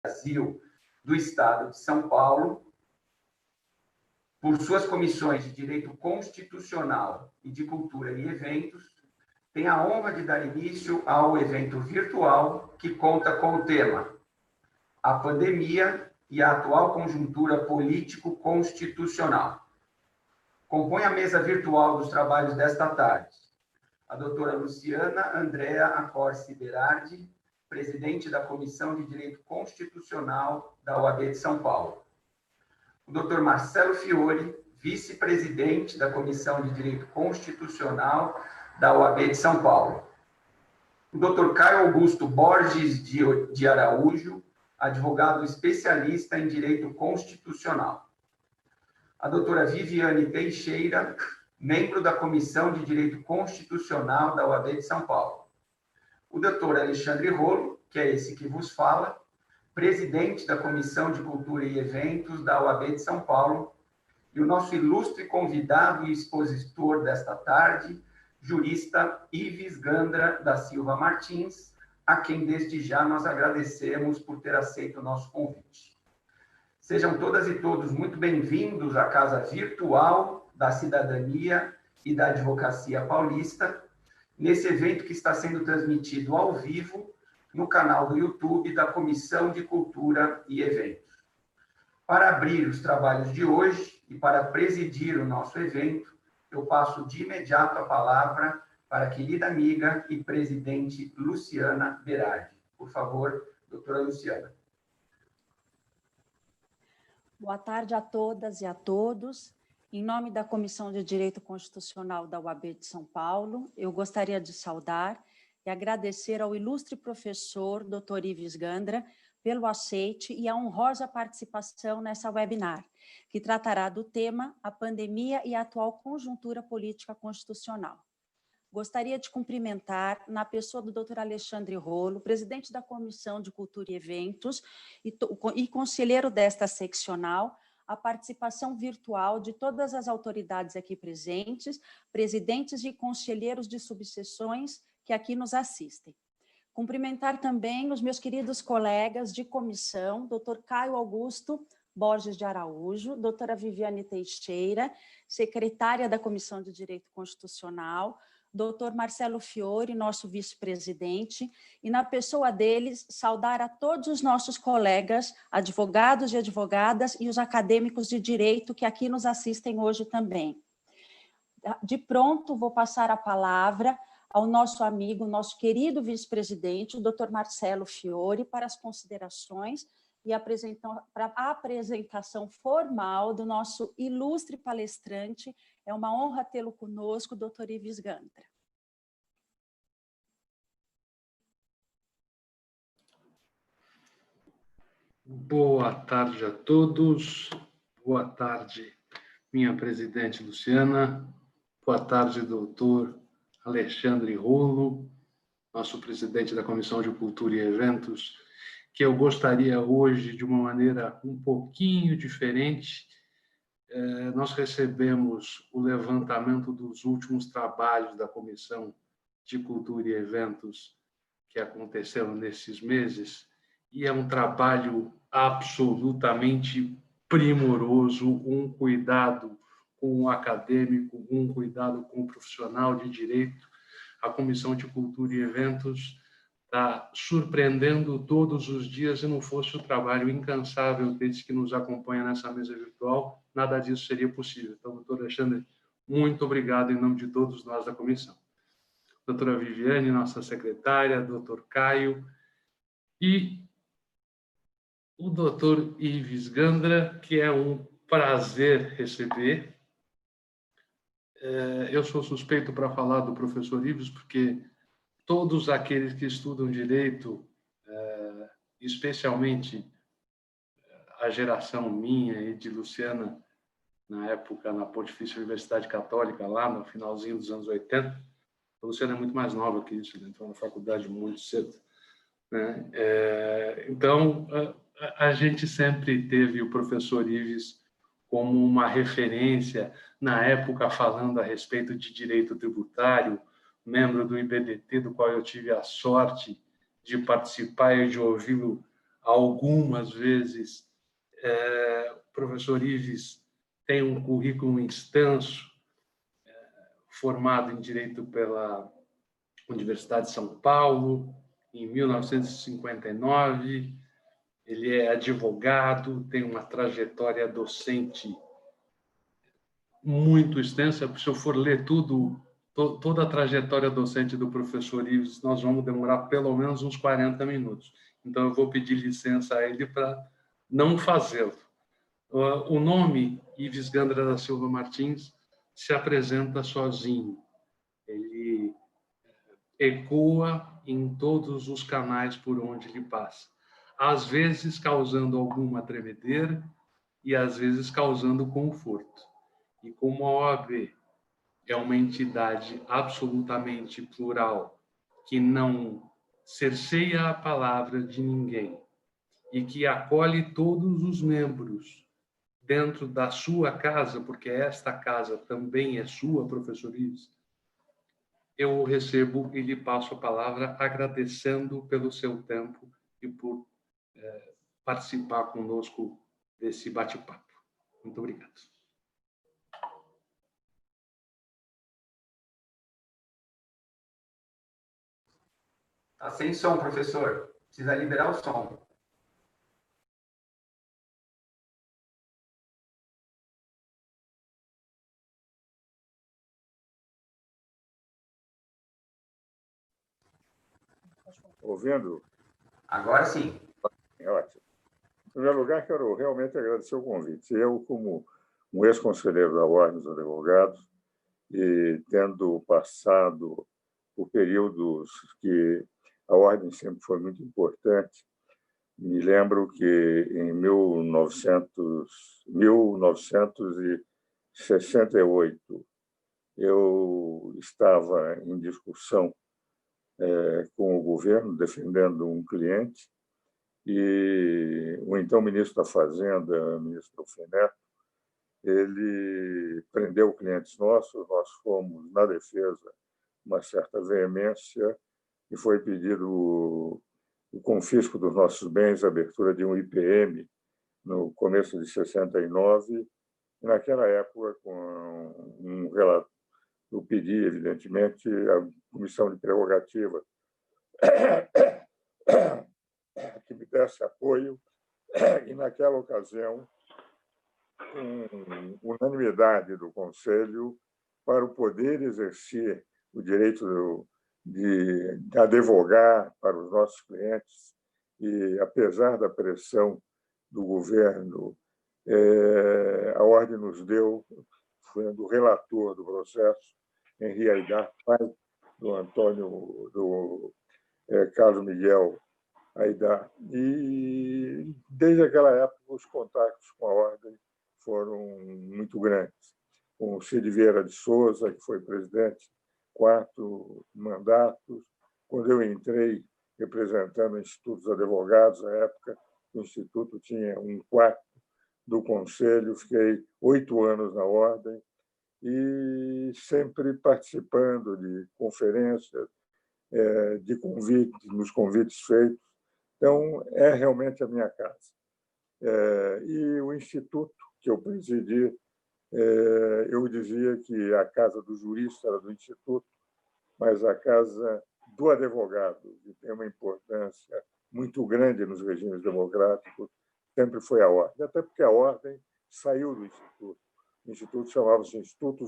Brasil do Estado de São Paulo, por suas comissões de Direito Constitucional e de Cultura e Eventos, tem a honra de dar início ao evento virtual que conta com o tema A Pandemia e a Atual Conjuntura Político-Constitucional. Compõe a mesa virtual dos trabalhos desta tarde a doutora Luciana Andrea Accorsi Berardi, presidente da Comissão de Direito Constitucional da OAB de São Paulo. O doutor Marcelo Fiore, vice-presidente da Comissão de Direito Constitucional da OAB de São Paulo. O doutor Caio Augusto Borges de Araújo, advogado especialista em Direito Constitucional. A doutora Viviane Teixeira, membro da Comissão de Direito Constitucional da OAB de São Paulo. O doutor Alexandre Rolo, que é esse que vos fala, presidente da Comissão de Cultura e Eventos da OAB de São Paulo, e o nosso ilustre convidado e expositor desta tarde, jurista Ives Gandra da Silva Martins, a quem desde já nós agradecemos por ter aceito o nosso convite. Sejam todas e todos muito bem-vindos à Casa Virtual da Cidadania e da Advocacia Paulista, nesse evento que está sendo transmitido ao vivo no canal do YouTube da Comissão de Cultura e Eventos. Para abrir os trabalhos de hoje e para presidir o nosso evento, eu passo de imediato a palavra para a querida amiga e presidente Luciana Berardi. Por favor, doutora Luciana. Boa tarde a todas e a todos. Em nome da Comissão de Direito Constitucional da UAB de São Paulo, eu gostaria de saudar e agradecer ao ilustre professor Dr. Ives Gandra pelo aceite e a honrosa participação nessa webinar, que tratará do tema A Pandemia e a Atual Conjuntura Política Constitucional. Gostaria de cumprimentar, na pessoa do Dr. Alexandre Rolo, presidente da Comissão de Cultura e Eventos e conselheiro desta seccional, a participação virtual de todas as autoridades aqui presentes, presidentes e conselheiros de subseções que aqui nos assistem. Cumprimentar também os meus queridos colegas de comissão, Dr. Caio Augusto Borges de Araújo, doutora Viviane Teixeira, secretária da Comissão de Direito Constitucional, doutor Marcelo Fiore, nosso vice-presidente, e na pessoa deles, saudar a todos os nossos colegas, advogados e advogadas e os acadêmicos de direito que aqui nos assistem hoje também. De pronto, vou passar a palavra ao nosso amigo, nosso querido vice-presidente, o doutor Marcelo Fiore, para as considerações e para a apresentação formal do nosso ilustre palestrante. É uma honra tê-lo conosco, doutor Ives Gandra. Boa tarde a todos. Boa tarde, minha presidente Luciana. Boa tarde, doutor Alexandre Rolo, nosso presidente da Comissão de Cultura e Eventos, que eu gostaria hoje, de uma maneira um pouquinho diferente, nós recebemos o levantamento dos últimos trabalhos da Comissão de Cultura e Eventos que aconteceram nesses meses, e é um trabalho absolutamente primoroso, um cuidado com o acadêmico, um cuidado com o profissional de direito. A Comissão de Cultura e Eventos está surpreendendo todos os dias, e não fosse o trabalho incansável deles que nos acompanha nessa mesa virtual, nada disso seria possível. Então, doutor Alexandre, muito obrigado em nome de todos nós da comissão. Doutora Viviane, nossa secretária, doutor Caio, e o doutor Ives Gandra, que é um prazer receber. Eu sou suspeito para falar do professor Ives, porque todos aqueles que estudam direito, especialmente a geração minha e de Luciana, na época na Pontifícia Universidade Católica, lá no finalzinho dos anos 80, a Luciana é muito mais nova que isso, entrou na faculdade muito cedo, né? Então, a gente sempre teve o professor Ives como uma referência, na época falando a respeito de direito tributário, membro do IBDT, do qual eu tive a sorte de participar e de ouvi-lo algumas vezes, o professor Ives tem um currículo extenso, formado em Direito pela Universidade de São Paulo, em 1959. Ele é advogado, tem uma trajetória docente muito extensa. Se eu for ler toda a trajetória docente do professor Ives, nós vamos demorar pelo menos uns 40 minutos. Então, eu vou pedir licença a ele para não fazê-lo. O nome Ives Gandra da Silva Martins se apresenta sozinho. Ele ecoa em todos os canais por onde ele passa, às vezes causando alguma tremedeira e às vezes causando conforto. E como a OAB é uma entidade absolutamente plural, que não cerceia a palavra de ninguém e que acolhe todos os membros dentro da sua casa, porque esta casa também é sua, professor Ives, eu o recebo e lhe passo a palavra agradecendo pelo seu tempo e por participar conosco desse bate-papo. Muito obrigado. Está sem som, professor. Precisa liberar o som. Ouvindo? Agora sim. É ótimo. Em primeiro lugar, quero realmente agradecer o convite. Eu, como um ex-conselheiro da Ordem dos Advogados, e tendo passado por períodos que a Ordem sempre foi muito importante, me lembro que em 1968 eu estava em discussão com o governo, defendendo um cliente, e o então ministro da Fazenda, ministro Fineto, ele prendeu clientes nossos, nós fomos na defesa uma certa veemência e foi pedido o confisco dos nossos bens, a abertura de um IPM no começo de 69, e naquela época, com um relato, eu pedi, evidentemente, a comissão de prerrogativa que me desse apoio, e naquela ocasião, com unanimidade do Conselho, para o poder exercer o direito de advogar para os nossos clientes, e apesar da pressão do governo, a Ordem nos deu, foi do relator do processo, Henri Aidar, pai do Carlos Miguel Aidar. E, desde aquela época, os contatos com a Ordem foram muito grandes. Com o Cid Vieira de Souza, que foi presidente 4 mandatos, quando eu entrei representando o Instituto dos Advogados, na época, o Instituto tinha 1/4 do Conselho, fiquei 8 anos na Ordem e sempre participando de conferências, de convites, nos convites feitos. Então, é realmente a minha casa. E o Instituto que eu presidi, eu dizia que a casa do jurista era do Instituto, mas a casa do advogado, que tem uma importância muito grande nos regimes democráticos, sempre foi a Ordem, até porque a Ordem saiu do Instituto. O Instituto chamava-se Instituto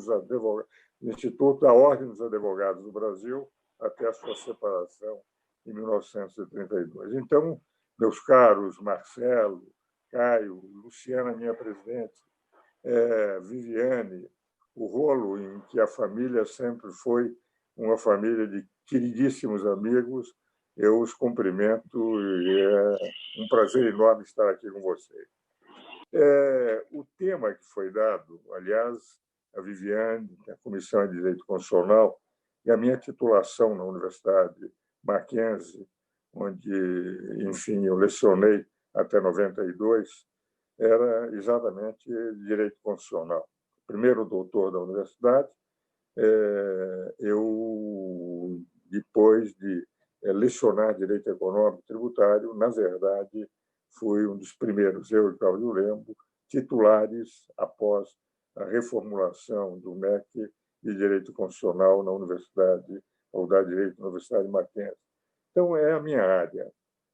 da Ordem dos Advogados do Brasil, até a sua separação em 1932. Então, meus caros Marcelo, Caio, Luciana, minha presidente, Viviane, o rolo em que a família sempre foi uma família de queridíssimos amigos, eu os cumprimento e é um prazer enorme estar aqui com vocês. O tema que foi dado, aliás, a Viviane, a Comissão de Direito Constitucional, e a minha titulação na Universidade Mackenzie, onde, enfim, eu lecionei até 92, era exatamente Direito Constitucional. Primeiro doutor da universidade, eu, depois de lecionar Direito Econômico e Tributário, na verdade, fui um dos primeiros, eu e Cláudio Lembo, titulares após a reformulação do MEC de Direito Constitucional na Faculdade de Direito da Universidade de Mackenzie. Então, é a minha área.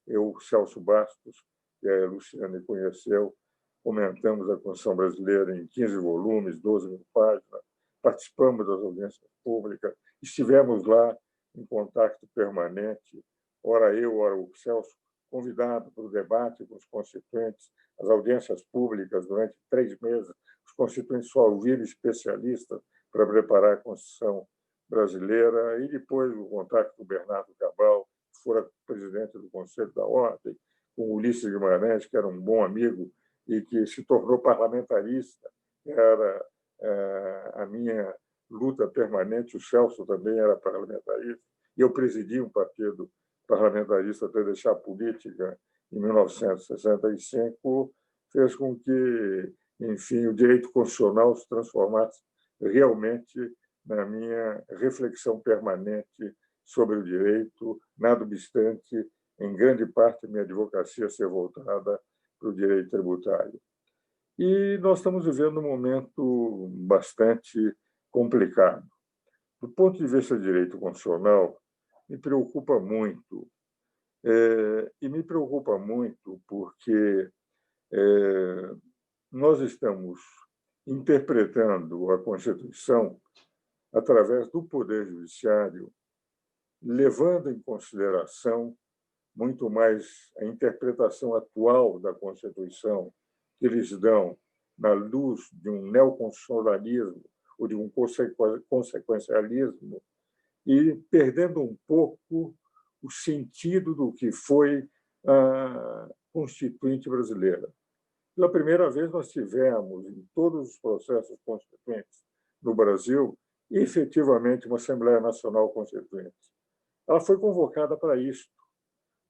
Eu, Celso Bastos, que a Luciane conheceu, comentamos a Constituição brasileira em 15 volumes, 12 mil páginas, participamos das audiências públicas, estivemos lá em contato permanente, ora eu, ora o Celso, convidado para o debate com os constituintes, as audiências públicas durante 3 meses, os constituintes só ouviram especialistas para preparar a Constituição brasileira, e depois o contato com o Bernardo Cabral, que fora presidente do Conselho da Ordem, com o Ulisses Guimarães, que era um bom amigo e que se tornou parlamentarista, era a minha luta permanente. O Celso também era parlamentarista, e eu presidi um partido parlamentarista até deixar a política em 1965, fez com que, enfim, o direito constitucional se transformasse realmente na minha reflexão permanente sobre o direito, nada obstante, em grande parte, minha advocacia ser voltada para o direito tributário. E nós estamos vivendo um momento bastante complicado. Do ponto de vista do direito constitucional, me preocupa muito. E me preocupa muito porque nós estamos interpretando a Constituição através do Poder Judiciário, levando em consideração muito mais a interpretação atual da Constituição que eles dão na luz de um neoconstitucionalismo ou de um consequencialismo, e perdendo um pouco o sentido do que foi a Constituinte brasileira. Pela primeira vez, nós tivemos, em todos os processos constituintes no Brasil, efetivamente uma Assembleia Nacional Constituinte. Ela foi convocada para isso.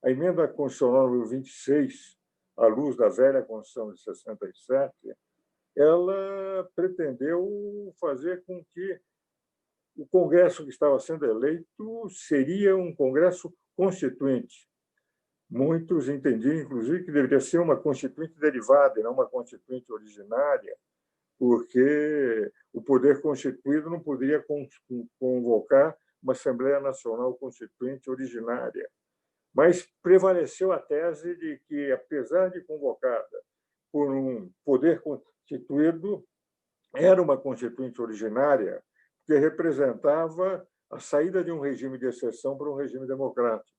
A emenda constitucional número 26, à luz da velha Constituição de 67, ela pretendeu fazer com que o Congresso que estava sendo eleito seria um Congresso constituinte. Muitos entendiam, inclusive, que deveria ser uma constituinte derivada e não uma constituinte originária, porque o poder constituído não poderia convocar uma Assembleia Nacional Constituinte originária. Mas prevaleceu a tese de que, apesar de convocada por um poder constituído, era uma constituinte originária, que representava a saída de um regime de exceção para um regime democrático.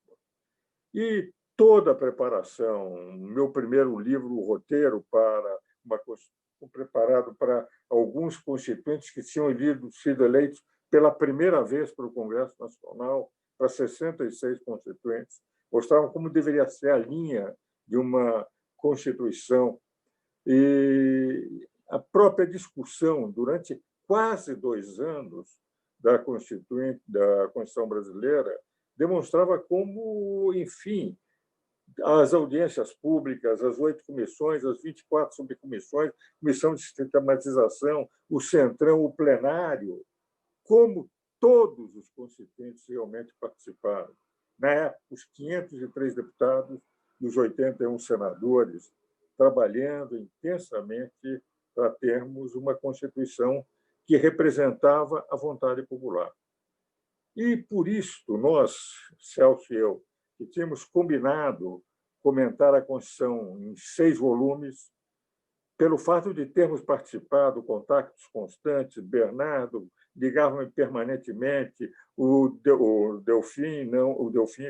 E toda a preparação, meu primeiro livro, o roteiro preparado para alguns constituintes que tinham sido eleitos pela primeira vez para o Congresso Nacional, para 66 constituintes, mostravam como deveria ser a linha de uma Constituição. E a própria discussão, durante quase 2 anos, da Constituição brasileira, demonstrava como, enfim, as audiências públicas, as 8 comissões, as 24 subcomissões, comissão de sistematização, o centrão, o plenário, como todos os constituintes realmente participaram. Na época, os 503 deputados e os 81 senadores trabalhando intensamente para termos uma Constituição que representava a vontade popular. E, por isso, nós, Celso e eu, que tínhamos combinado comentar a Constituição em 6 volumes, pelo fato de termos participado, contactos constantes, Bernardo ligava-me permanentemente, o Delfim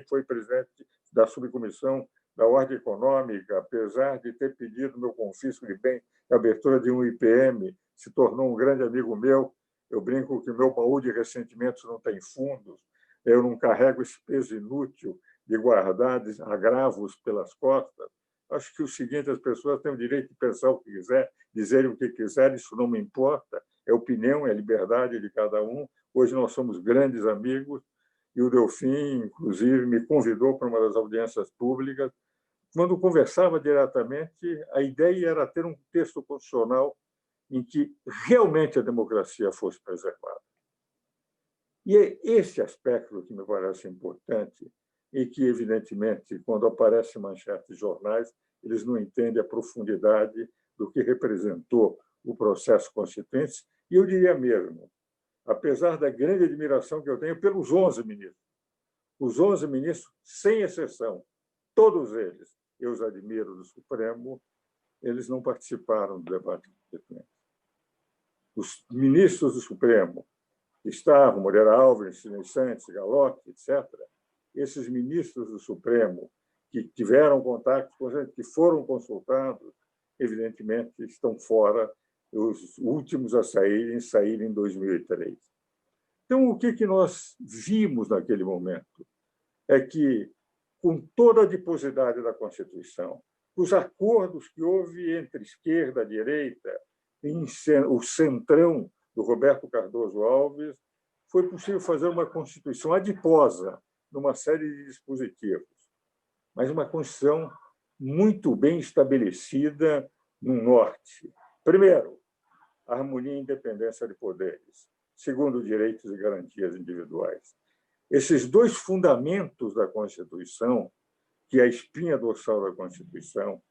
foi presidente da subcomissão da Ordem Econômica, apesar de ter pedido meu confisco de bem, a abertura de um IPM, se tornou um grande amigo meu. Eu brinco que o meu baú de ressentimentos não tem fundos, eu não carrego esse peso inútil de guardar agravos pelas costas. Acho que o seguinte, as pessoas têm o direito de pensar o que quiser, dizerem o que quiser, isso não me importa, é opinião, é liberdade de cada um. Hoje nós somos grandes amigos, e o Delfim, inclusive, me convidou para uma das audiências públicas. Quando conversava diretamente, a ideia era ter um texto constitucional em que realmente a democracia fosse preservada. E é esse aspecto que me parece importante e que, evidentemente, quando aparece em manchetes de jornais, eles não entendem a profundidade do que representou o processo constituinte. E eu diria mesmo, apesar da grande admiração que eu tenho pelos 11 ministros, os 11 ministros, sem exceção, todos eles, eu os admiro do Supremo, eles não participaram do debate constituinte. Os ministros do Supremo, que estavam, Moreira Alves, Santos, Galotti, etc., esses ministros do Supremo que tiveram contato com a gente, que foram consultados, evidentemente estão fora, os últimos a saírem em 2003. Então, o que nós vimos naquele momento é que, com toda a adiposidade da Constituição, os acordos que houve entre esquerda e direita, o centrão do Roberto Cardoso Alves, foi possível fazer uma Constituição adiposa numa série de dispositivos, mas uma Constituição muito bem estabelecida no norte. Primeiro, harmonia e independência de poderes. Segundo, direitos e garantias individuais. Esses dois fundamentos da Constituição, que é a espinha dorsal da Constituição,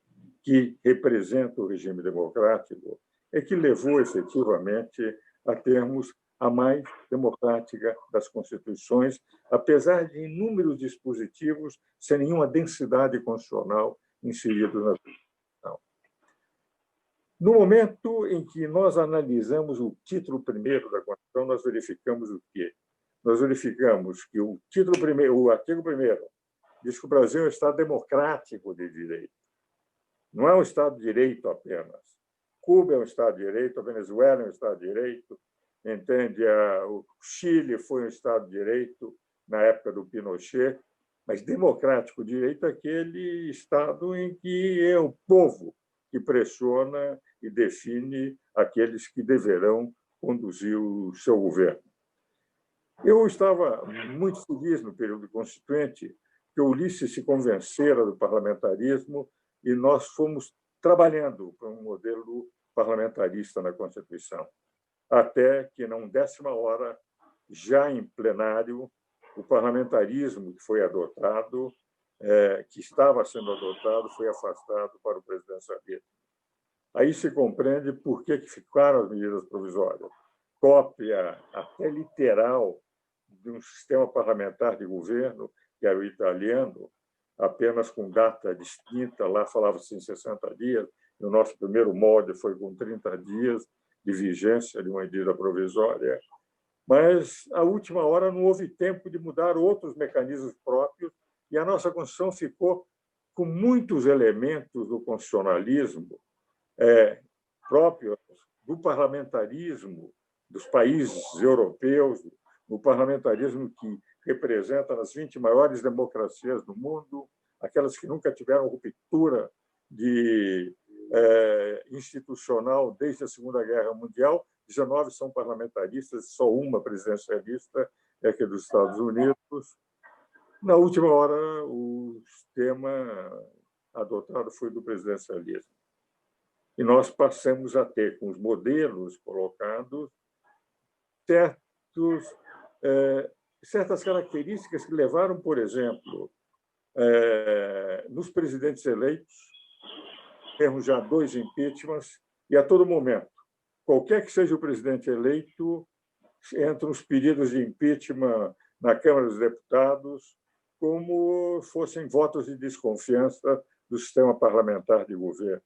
que representa o regime democrático, é que levou efetivamente a termos a mais democrática das constituições, apesar de inúmeros dispositivos sem nenhuma densidade constitucional inseridos na Constituição. No momento em que nós analisamos o título primeiro da Constituição, nós verificamos o quê? Nós verificamos que o artigo 1º diz que o Brasil é um Estado democrático de direito. Não é um Estado de direito apenas. Cuba é um Estado de direito, a Venezuela é um Estado de direito, entende? O Chile foi um Estado de direito na época do Pinochet, mas democrático de direito é aquele Estado em que é o povo que pressiona e define aqueles que deverão conduzir o seu governo. Eu estava muito feliz no período constituinte que o Ulisses se convencera do parlamentarismo e nós fomos trabalhando para um modelo parlamentarista na Constituição, até que, na 10ª hora, já em plenário, o parlamentarismo que foi adotado, que estava sendo adotado, foi afastado para o presidencialismo. Aí se compreende por que ficaram as medidas provisórias. Cópia até literal de um sistema parlamentar de governo, que era o italiano, apenas com data distinta, lá falava-se em 60 dias, no nosso primeiro molde foi com 30 dias de vigência de uma medida provisória, mas, à última hora, não houve tempo de mudar outros mecanismos próprios e a nossa Constituição ficou com muitos elementos do constitucionalismo próprios do parlamentarismo dos países europeus, do parlamentarismo que representa as 20 maiores democracias do mundo, aquelas que nunca tiveram ruptura institucional desde a Segunda Guerra Mundial. 19 são parlamentaristas, só uma presidencialista, é que é dos Estados Unidos. Na última hora, o sistema adotado foi do presidencialismo. E nós passamos a ter, com os modelos colocados, certas características que levaram, por exemplo, nos presidentes eleitos, temos já 2 impeachments, e a todo momento, qualquer que seja o presidente eleito, entram os pedidos de impeachment na Câmara dos Deputados como fossem votos de desconfiança do sistema parlamentar de governo.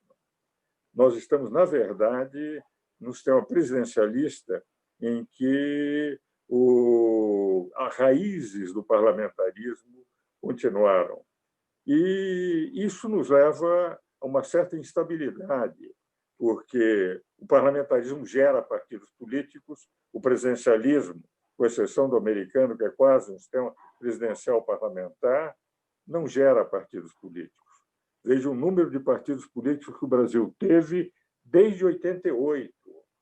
Nós estamos, na verdade, no sistema presidencialista em que as raízes do parlamentarismo continuaram. E isso nos leva a uma certa instabilidade, porque o parlamentarismo gera partidos políticos, o presidencialismo, com exceção do americano, que é quase um sistema presidencial parlamentar, não gera partidos políticos. Veja o número de partidos políticos que o Brasil teve desde 88.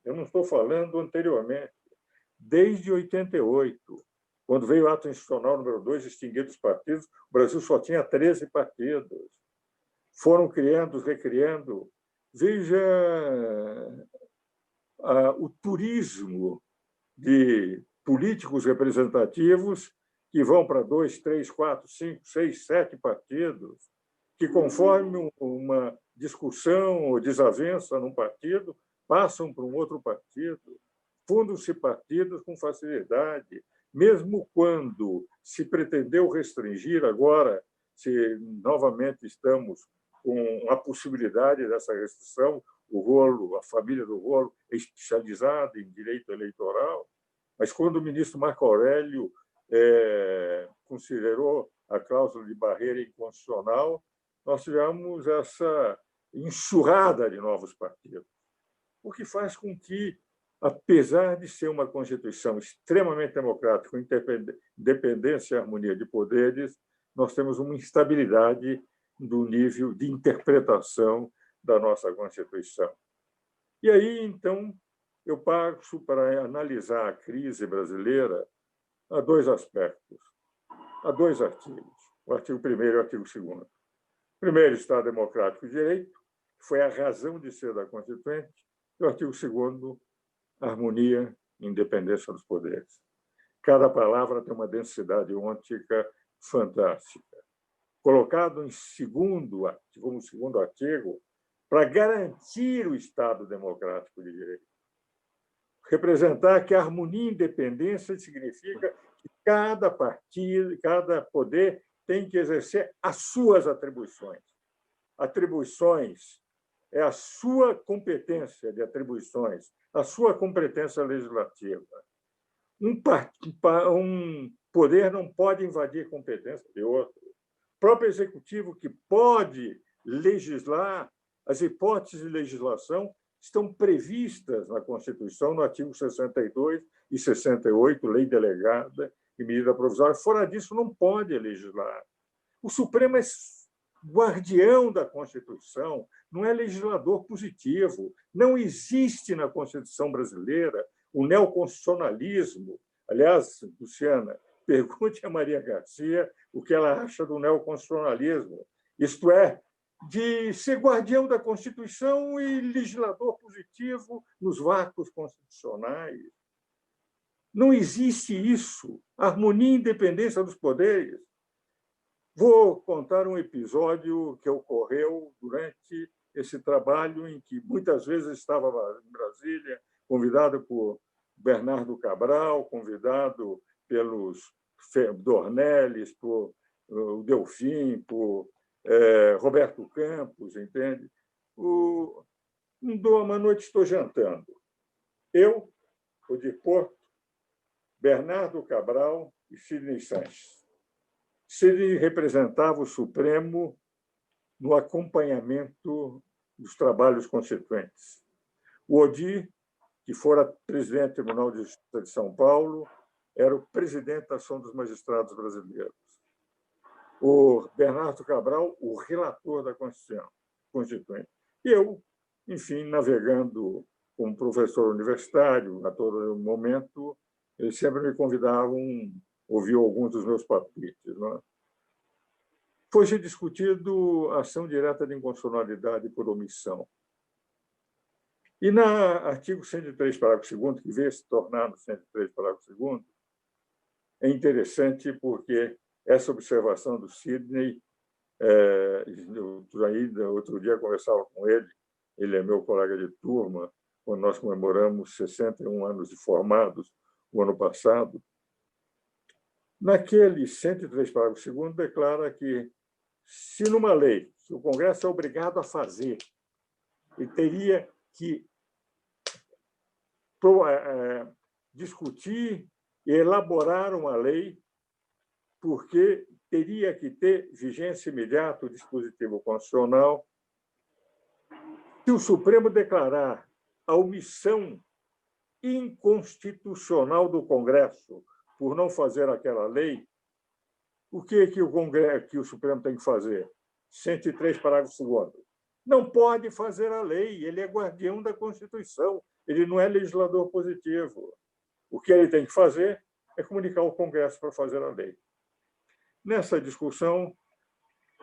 Eu não estou falando anteriormente. Desde 88, quando veio o ato institucional número 2, extinguido os partidos, o Brasil só tinha 13 partidos. Foram criando, recriando. Veja o turismo de políticos representativos que vão para 2, 3, 4, 5, 6, 7 partidos, que, conforme uma discussão ou desavença num partido, passam para um outro partido, fundam-se partidos com facilidade, mesmo quando se pretendeu restringir, agora, se novamente estamos com a possibilidade dessa restrição, o Rolo, a família do Rolo é especializada em direito eleitoral, mas quando o ministro Marco Aurélio considerou a cláusula de barreira inconstitucional, nós tivemos essa enxurrada de novos partidos, o que faz com que, apesar de ser uma Constituição extremamente democrática, com independência e harmonia de poderes, nós temos uma instabilidade do nível de interpretação da nossa Constituição. E aí, então, eu passo para analisar a crise brasileira a dois aspectos, a dois artigos, o artigo 1º e o artigo 2º. Primeiro, Estado Democrático de Direito, que foi a razão de ser da Constituinte, e o artigo 2º, harmonia e independência dos poderes. Cada palavra tem uma densidade ôntica fantástica. Colocado como segundo artigo, para garantir o Estado Democrático de Direito. Representar que a harmonia e independência significa que cada partido, cada poder tem que exercer as suas atribuições. Atribuições é a sua competência de atribuições, a sua competência legislativa. Um poder não pode invadir competência de outro. O próprio executivo, que pode legislar, as hipóteses de legislação estão previstas na Constituição, no artigo 62 e 68, lei delegada e medida provisória. Fora disso, não pode legislar. O Supremo é guardião da Constituição, não é legislador positivo. Não existe na Constituição brasileira o neoconstitucionalismo. Aliás, Luciana, pergunte a Maria Garcia o que ela acha do neoconstitucionalismo. Isto é, de ser guardião da Constituição e legislador positivo nos vácuos constitucionais. Não existe isso. Harmonia e independência dos poderes. Vou contar um episódio que ocorreu durante esse trabalho, em que muitas vezes estava em Brasília, convidado por Bernardo Cabral, convidado pelos Dornelles, por Delfim, por Roberto Campos, entende? Uma noite estou jantando. Eu, Odir Porto, Bernardo Cabral e Sidney Sanches. Sidney representava o Supremo no acompanhamento dos trabalhos constituintes. O Odir, que fora presidente do Tribunal de Justiça de São Paulo, era o presidente da Ação dos Magistrados Brasileiros. O Bernardo Cabral, o relator da Constituição Constituinte. E eu, enfim, navegando como professor universitário, a todo momento, eles sempre me convidavam a ouvir alguns dos meus palpites. Não é? Foi-se discutido a ação direta de inconstitucionalidade por omissão. E, no artigo 103, parágrafo 2º, que veio se tornar no 103, parágrafo 2º, é interessante porque essa observação do Sidney, outro dia conversava com ele é meu colega de turma, quando nós comemoramos 61 anos de formados, o ano passado. Naquele 103, parágrafo 2º, declara que, se numa lei que o Congresso é obrigado a fazer, ele teria que discutir e elaborar uma lei, porque teria que ter vigência imediata o dispositivo constitucional. Se o Supremo declarar a omissão inconstitucional do Congresso por não fazer aquela lei, o que o Supremo tem que fazer? 103, parágrafo 2º. Não pode fazer a lei, ele é guardião da Constituição, ele não é legislador positivo. O que ele tem que fazer é comunicar ao Congresso para fazer a lei. Nessa discussão,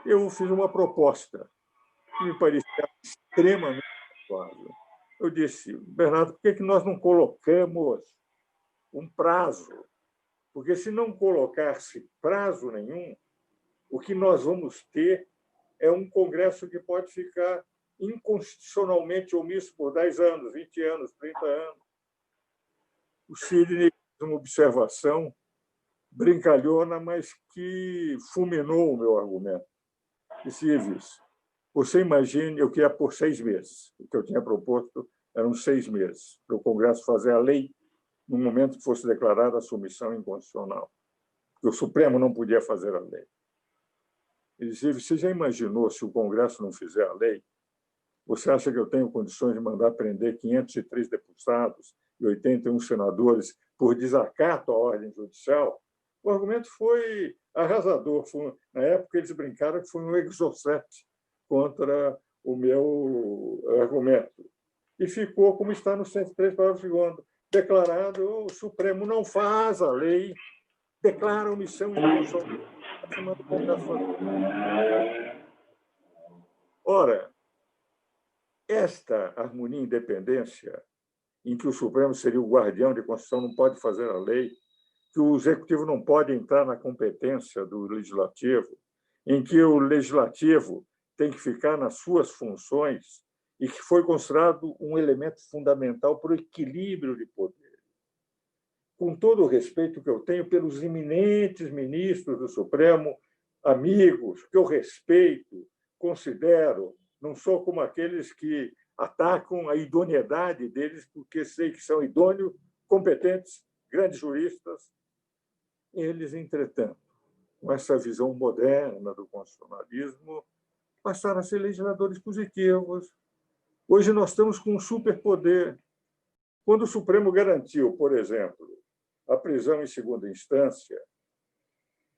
eu fiz uma proposta que me parecia extremamente razoável. Eu disse, Bernardo, por que nós não colocamos um prazo? Porque, se não colocar-se prazo nenhum, o que nós vamos ter é um Congresso que pode ficar inconstitucionalmente omisso por 10 anos, 20 anos, 30 anos. O Sidney fez uma observação brincalhona, mas que fulminou o meu argumento. Disse: Ives, você imagine, eu queria por 6 meses. O que eu tinha proposto eram 6 meses, para o Congresso fazer a lei no momento que fosse declarada a submissão inconstitucional. Porque o Supremo não podia fazer a lei. Ele disse: Ives, você já imaginou se o Congresso não fizer a lei? Você acha que eu tenho condições de mandar prender 503 deputados e 81 senadores por desacato à ordem judicial? O argumento foi arrasador. Na época, eles brincaram que foi um exocet contra o meu argumento. E ficou como está no 103, parágrafo 2º. Declarado, o Supremo não faz a lei, declara omissão inconstitucional. Ora, esta harmonia e independência, em que o Supremo seria o guardião de Constituição, não pode fazer a lei, que o Executivo não pode entrar na competência do Legislativo, em que o Legislativo tem que ficar nas suas funções e que foi considerado um elemento fundamental para o equilíbrio de poder. Com todo o respeito que eu tenho pelos eminentes ministros do Supremo, amigos que eu respeito, considero, não sou como aqueles que atacam a idoneidade deles, porque sei que são idôneos, competentes, grandes juristas. Eles, entretanto, com essa visão moderna do constitucionalismo, passaram a ser legisladores positivos. Hoje nós estamos com um superpoder. Quando o Supremo garantiu, por exemplo, a prisão em segunda instância,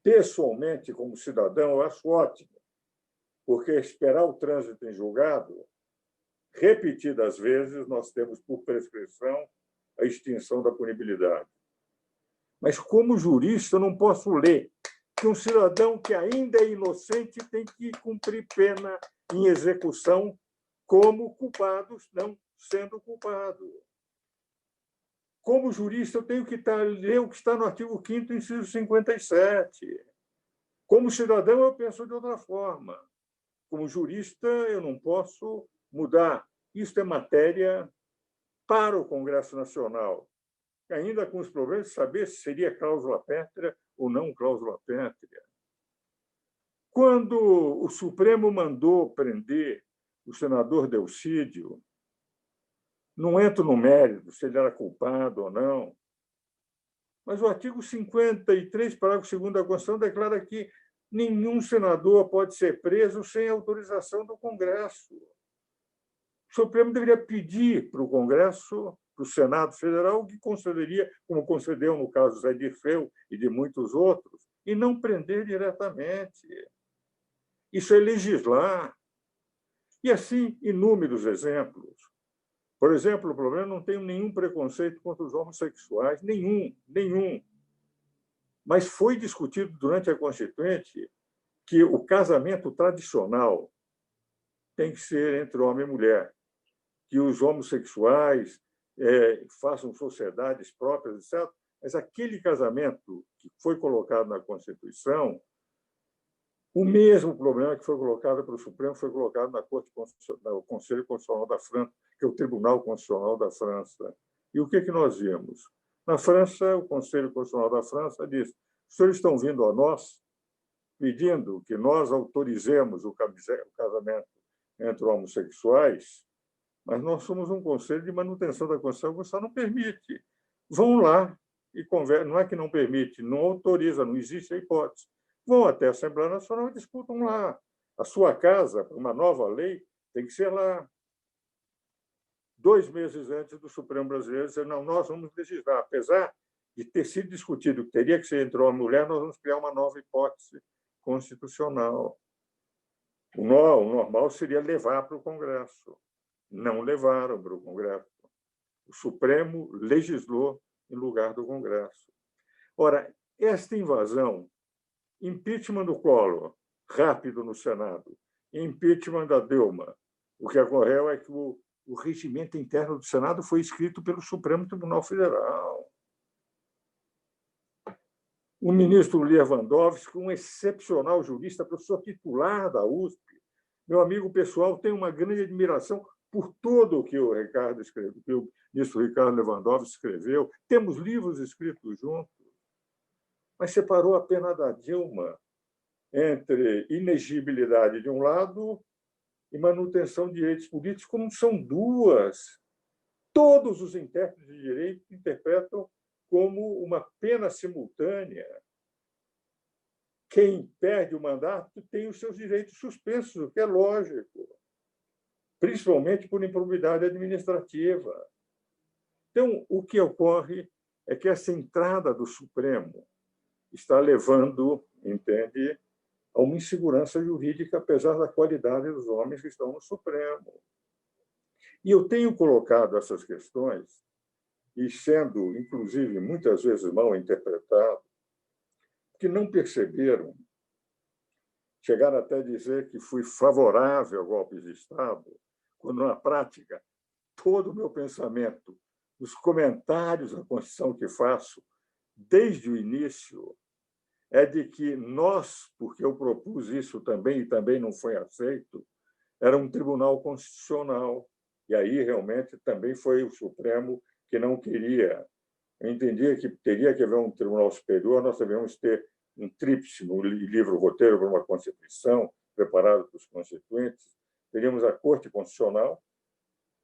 pessoalmente, como cidadão, eu acho ótimo, porque esperar o trânsito em julgado, repetidas vezes, nós temos por prescrição a extinção da punibilidade. Mas, como jurista, eu não posso ler que um cidadão que ainda é inocente tem que cumprir pena em execução como culpados, não sendo culpado. Como jurista, eu tenho que ler o que está no artigo 5º, inciso 57. Como cidadão, eu penso de outra forma. Como jurista, eu não posso mudar. Isso é matéria para o Congresso Nacional, ainda com os problemas de saber se seria cláusula pétrea ou não cláusula pétrea. Quando o Supremo mandou prender o senador Delcídio, não entro no mérito se ele era culpado ou não, mas o artigo 53, parágrafo 2º da Constituição, declara que nenhum senador pode ser preso sem autorização do Congresso. O Supremo deveria pedir para o Congresso, para o Senado Federal, que concederia, como concedeu no caso do Zé Dirceu e de muitos outros, e não prender diretamente. Isso é legislar. E assim, inúmeros exemplos. Por exemplo, o problema, não tenho nenhum preconceito contra os homossexuais, nenhum. Mas foi discutido durante a Constituinte que o casamento tradicional tem que ser entre homem e mulher, que os homossexuais façam sociedades próprias, etc. Mas aquele casamento que foi colocado na Constituição, o mesmo problema que foi colocado pelo Supremo foi colocado no Conselho Constitucional da França, que é o Tribunal Constitucional da França. E o que nós vimos? Na França, o Conselho Constitucional da França disse: os senhores estão vindo a nós pedindo que nós autorizemos o casamento entre homossexuais, mas nós somos um Conselho de Manutenção da Constituição, que só não permite. Vão lá e conversam. Não é que não permite, não autoriza, não existe a hipótese. Vão até a Assembleia Nacional e discutam lá. A sua casa, para uma nova lei, tem que ser lá. 2 meses antes do Supremo brasileiro dizer: não, nós vamos legislar. Apesar de ter sido discutido que teria que ser entre homem e mulher, nós vamos criar uma nova hipótese constitucional. O normal seria levar para o Congresso. Não levaram para o Congresso. O Supremo legislou em lugar do Congresso. Ora, esta invasão, impeachment do Collor, rápido no Senado, impeachment da Dilma, o que ocorreu é que o regimento interno do Senado foi escrito pelo Supremo Tribunal Federal. O ministro Lewandowski, um excepcional jurista, professor titular da USP, meu amigo pessoal, tenho uma grande admiração por tudo o que o Ricardo escreveu, que o ministro Ricardo Lewandowski escreveu. Temos livros escritos juntos, mas separou a pena da Dilma entre inexigibilidade de um lado e manutenção de direitos políticos, como são duas. Todos os intérpretes de direito interpretam como uma pena simultânea. Quem perde o mandato tem os seus direitos suspensos, o que é lógico, principalmente por improbidade administrativa. Então, o que ocorre é que essa entrada do Supremo está levando, entende, a uma insegurança jurídica, apesar da qualidade dos homens que estão no Supremo. E eu tenho colocado essas questões, e sendo, inclusive, muitas vezes mal interpretado, que não perceberam, chegaram até a dizer que fui favorável a golpes de Estado, quando, na prática, todo o meu pensamento, os comentários da Constituição que faço, desde o início, é de que nós, porque eu propus isso também e também não foi aceito, era um tribunal constitucional. E aí, realmente, também foi o Supremo que não queria. Eu entendia que teria que haver um tribunal superior, nós devemos ter um tríplice no livro roteiro para uma Constituição, preparado para os constituintes. Teríamos a Corte Constitucional,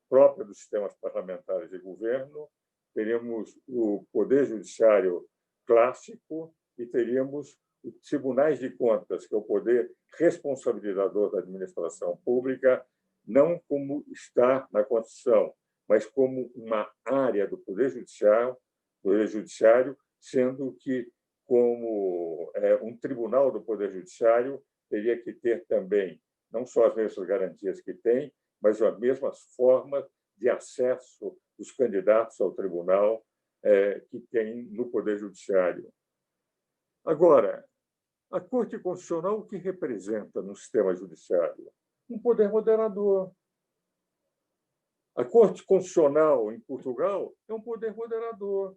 própria dos sistemas parlamentares de governo, teríamos o Poder Judiciário clássico e teríamos os tribunais de contas, que é o poder responsabilizador da administração pública, não como está na Constituição, mas como uma área do Poder Judiciário, sendo que, como um tribunal do Poder Judiciário, teria que ter também não só as mesmas garantias que tem, mas as mesmas formas de acesso dos candidatos ao tribunal que tem no Poder Judiciário. Agora, a Corte Constitucional, o que representa no sistema judiciário? Um poder moderador. A Corte Constitucional em Portugal é um poder moderador.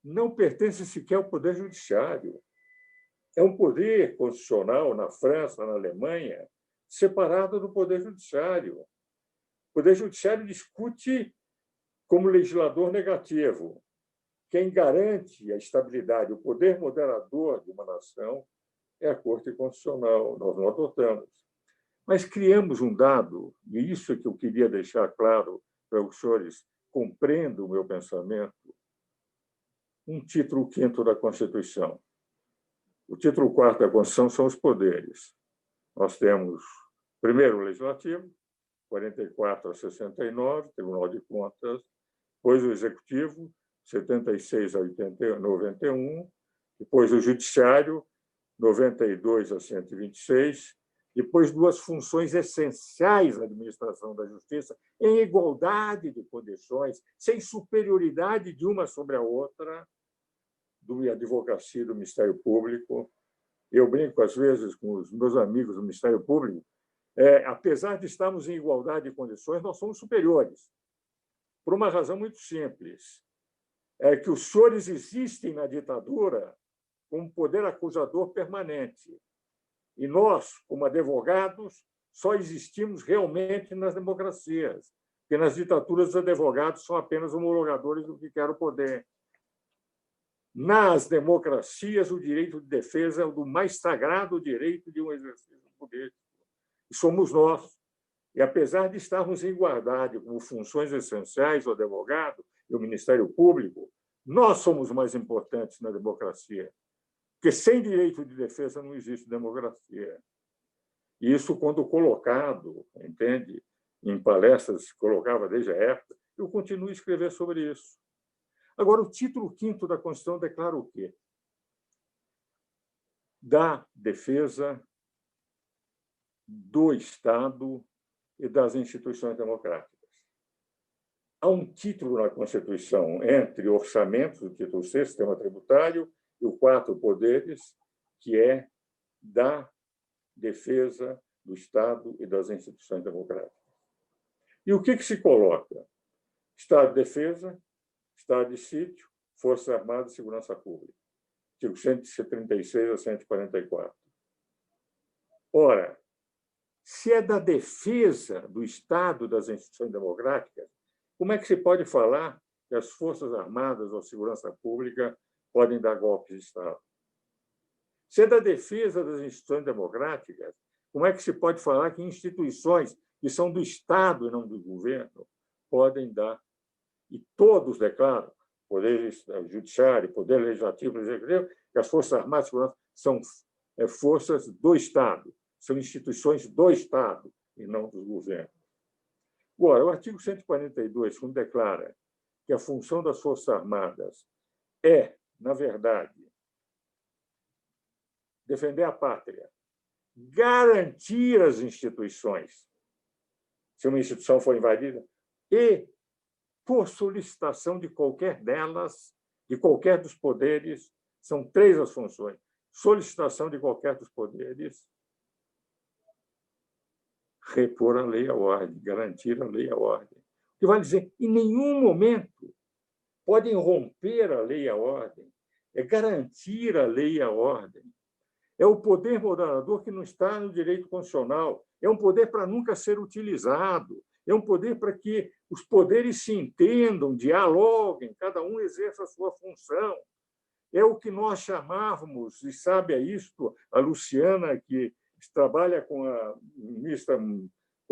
Não pertence sequer ao Poder Judiciário. É um poder constitucional na França, na Alemanha, separado do Poder Judiciário. O Poder Judiciário discute como legislador negativo. Quem garante a estabilidade, o poder moderador de uma nação é a Corte Constitucional. Nós não adotamos. Mas criamos um dado, e isso é que eu queria deixar claro para os senhores compreendam o meu pensamento, um título 5º da Constituição. O título 4º da Constituição são os poderes. Nós temos, primeiro, o Legislativo, 44 a 69, Tribunal de Contas, depois o Executivo, 76 a 91, depois o Judiciário, 92 a 126, depois duas funções essenciais da administração da justiça, em igualdade de condições, sem superioridade de uma sobre a outra, do advocacia e do Ministério Público. Eu brinco, às vezes, com os meus amigos do Ministério Público, apesar de estarmos em igualdade de condições, nós somos superiores, por uma razão muito simples. É que os senhores existem na ditadura como poder acusador permanente. E nós, como advogados, só existimos realmente nas democracias, porque nas ditaduras os advogados são apenas homologadores do que quer o poder. Nas democracias, o direito de defesa é o do mais sagrado direito de um exercício político. E somos nós. E, apesar de estarmos em igualdade como funções essenciais, o advogado e o Ministério Público, nós somos mais importantes na democracia. Porque sem direito de defesa não existe democracia. E isso, quando colocado, entende, em palestras, colocava desde a época, eu continuo a escrever sobre isso. Agora, o título 5º da Constituição declara o quê? Da defesa do Estado e das instituições democráticas. Há um título na Constituição entre orçamentos, o título 6, sistema tributário, e o 4, poderes, que é da defesa do Estado e das instituições democráticas. E o que se coloca? Estado de defesa, Estado de sítio, Forças Armadas e Segurança Pública. Artigo 136 a 144. Ora, Se é da defesa do Estado, das instituições democráticas, como é que se pode falar que as Forças Armadas ou a Segurança Pública podem dar golpes de Estado? Se é da defesa das instituições democráticas, como é que se pode falar que instituições que são do Estado e não do governo podem dar? E todos declaram, Poder Judiciário, Poder Legislativo, Executivo, que as Forças Armadas e Segurança são forças do Estado, são instituições do Estado e não dos governos. Agora, o artigo 142, quando declara que a função das Forças Armadas é, na verdade, defender a pátria, garantir as instituições, se uma instituição for invadida, e, por solicitação de qualquer delas, de qualquer dos poderes, são 3 as funções: solicitação de qualquer dos poderes, repor a lei e a ordem, garantir a lei e a ordem. O que vai dizer, em nenhum momento podem romper a lei e a ordem, é garantir a lei e a ordem. É o poder moderador que não está no direito constitucional, é um poder para nunca ser utilizado, é um poder para que os poderes se entendam, dialoguem, cada um exerça a sua função. É o que nós chamávamos, e sabe isto, a Luciana, que trabalha com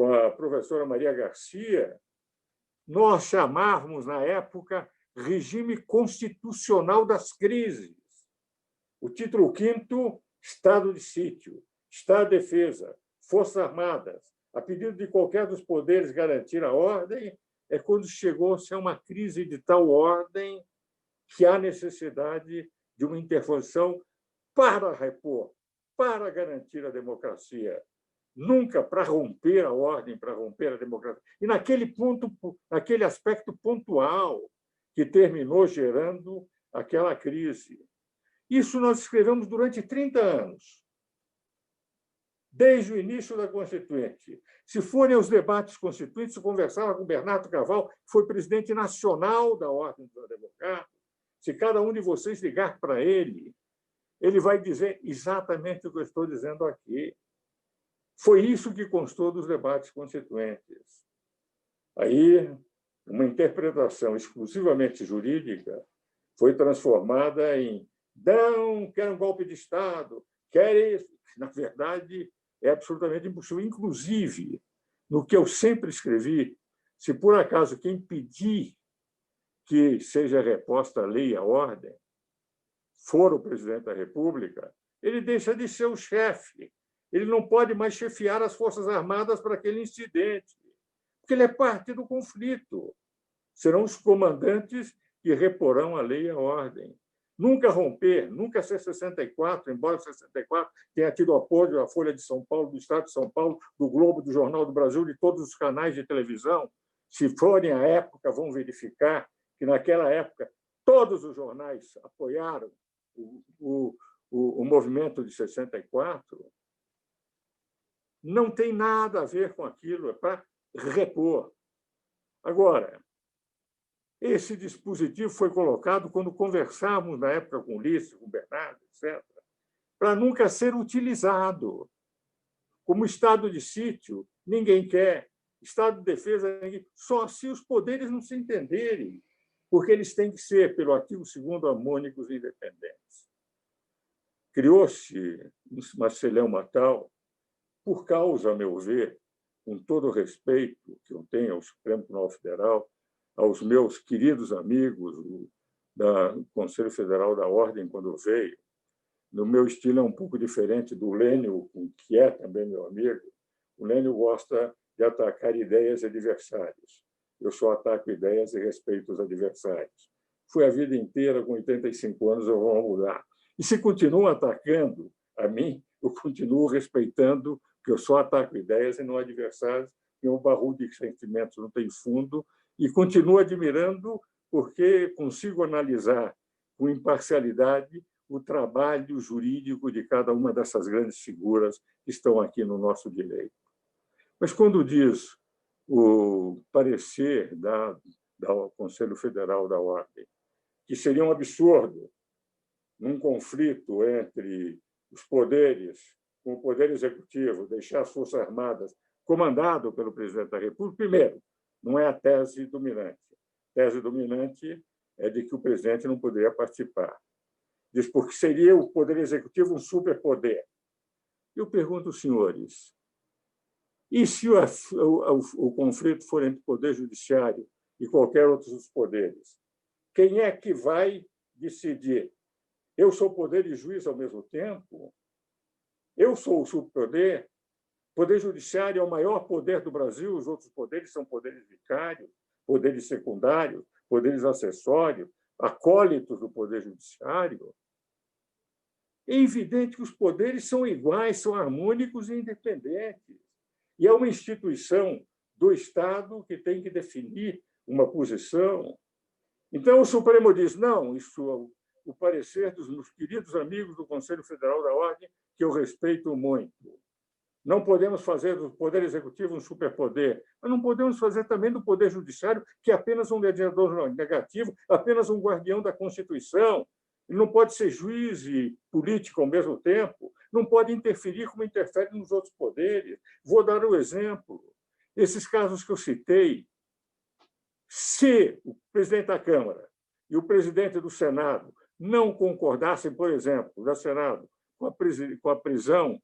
a professora Maria Garcia, nós chamávamos, na época, regime constitucional das crises. O título 5º, Estado de Sítio, Estado de Defesa, Forças Armadas, a pedido de qualquer dos poderes garantir a ordem, é quando chegou-se a uma crise de tal ordem que há necessidade de uma intervenção para repor, para garantir a democracia, nunca para romper a ordem, para romper a democracia. E naquele aspecto pontual que terminou gerando aquela crise. Isso nós escrevemos durante 30 anos, desde o início da Constituinte. Se forem aos debates constituintes, eu conversava com Bernardo Caval, que foi presidente nacional da Ordem dos Advogados. Se cada um de vocês ligar para ele, ele vai dizer exatamente o que eu estou dizendo aqui. Foi isso que constou dos debates constituintes. Aí, uma interpretação exclusivamente jurídica foi transformada em não, quer um golpe de Estado, quer isso. Na verdade, é absolutamente impossível. Inclusive, no que eu sempre escrevi, se por acaso quem pedir que seja reposta a lei e a ordem for o presidente da República, ele deixa de ser o chefe. Ele não pode mais chefiar as Forças Armadas para aquele incidente, porque ele é parte do conflito. Serão os comandantes que reporão a lei e a ordem. Nunca romper, nunca ser 64, embora 64 tenha tido apoio da Folha de São Paulo, do Estado de São Paulo, do Globo, do Jornal do Brasil, de todos os canais de televisão. Se forem à época, vão verificar que, naquela época, todos os jornais apoiaram o movimento de 64. Não tem nada a ver com aquilo, é para repor. Agora, esse dispositivo foi colocado quando conversávamos, na época, com Ulisses, com Bernardo, etc., para nunca ser utilizado. Como estado de sítio, ninguém quer. Estado de defesa, só se os poderes não se entenderem, porque eles têm que ser, pelo artigo 2º, harmônicos e independentes. Criou-se uma celeuma tal, por causa, a meu ver, com todo o respeito que eu tenho ao Supremo Tribunal Federal, aos meus queridos amigos do Conselho Federal da Ordem, quando veio, no meu estilo é um pouco diferente do Lênio, que é também meu amigo. O Lênio gosta de atacar ideias e adversários. Eu só ataco ideias e respeito os adversários. Fui a vida inteira, com 85 anos, eu vou mudar. E se continuam atacando a mim, eu continuo respeitando, porque eu só ataco ideias e não adversários, e um barulho de sentimentos não tem fundo, e continuo admirando porque consigo analisar com imparcialidade o trabalho jurídico de cada uma dessas grandes figuras que estão aqui no nosso direito. Mas quando diz o parecer do Conselho Federal da Ordem, que seria um absurdo num conflito entre os poderes com o Poder Executivo, deixar as Forças Armadas comandado pelo presidente da República, primeiro, não é a tese dominante. A tese dominante é de que o presidente não poderia participar. Diz porque seria o Poder Executivo um superpoder. Eu pergunto aos senhores, e se o conflito for entre o Poder Judiciário e qualquer outro dos poderes? Quem é que vai decidir? Eu sou poder e juiz ao mesmo tempo? Eu sou o superpoder? O Poder Judiciário é o maior poder do Brasil, os outros poderes são poderes vicários, poderes secundários, poderes acessórios, acólitos do Poder Judiciário. É evidente que os poderes são iguais, são harmônicos e independentes. E é uma instituição do Estado que tem que definir uma posição. Então, o Supremo diz, não, isso é o parecer dos meus queridos amigos do Conselho Federal da Ordem, que eu respeito muito. Não podemos fazer do Poder Executivo um superpoder, mas não podemos fazer também do Poder Judiciário, que é apenas um mediador negativo, apenas um guardião da Constituição. Ele não pode ser juiz e político ao mesmo tempo, não pode interferir como interfere nos outros poderes. Vou dar um exemplo. Esses casos que eu citei, se o presidente da Câmara e o presidente do Senado não concordassem, por exemplo, do Senado, com a prisão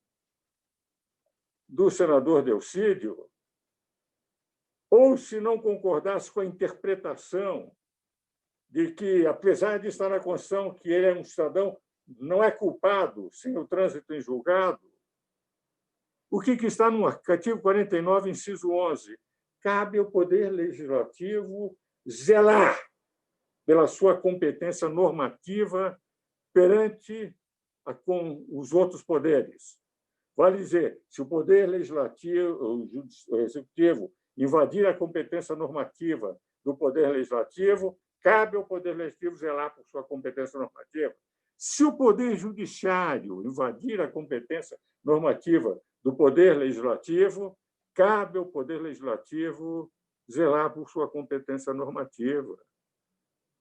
do senador Delcídio, ou se não concordasse com a interpretação de que, apesar de estar na Constituição que ele é um cidadão, não é culpado sem o trânsito em julgado, o que está no artigo 49, inciso 11? Cabe ao Poder Legislativo zelar pela sua competência normativa perante com os outros poderes. Vale dizer, se o Poder Legislativo, o Executivo, invadir a competência normativa do Poder Legislativo, cabe ao Poder Legislativo zelar por sua competência normativa. Se o Poder Judiciário invadir a competência normativa do Poder Legislativo, cabe ao Poder Legislativo zelar por sua competência normativa.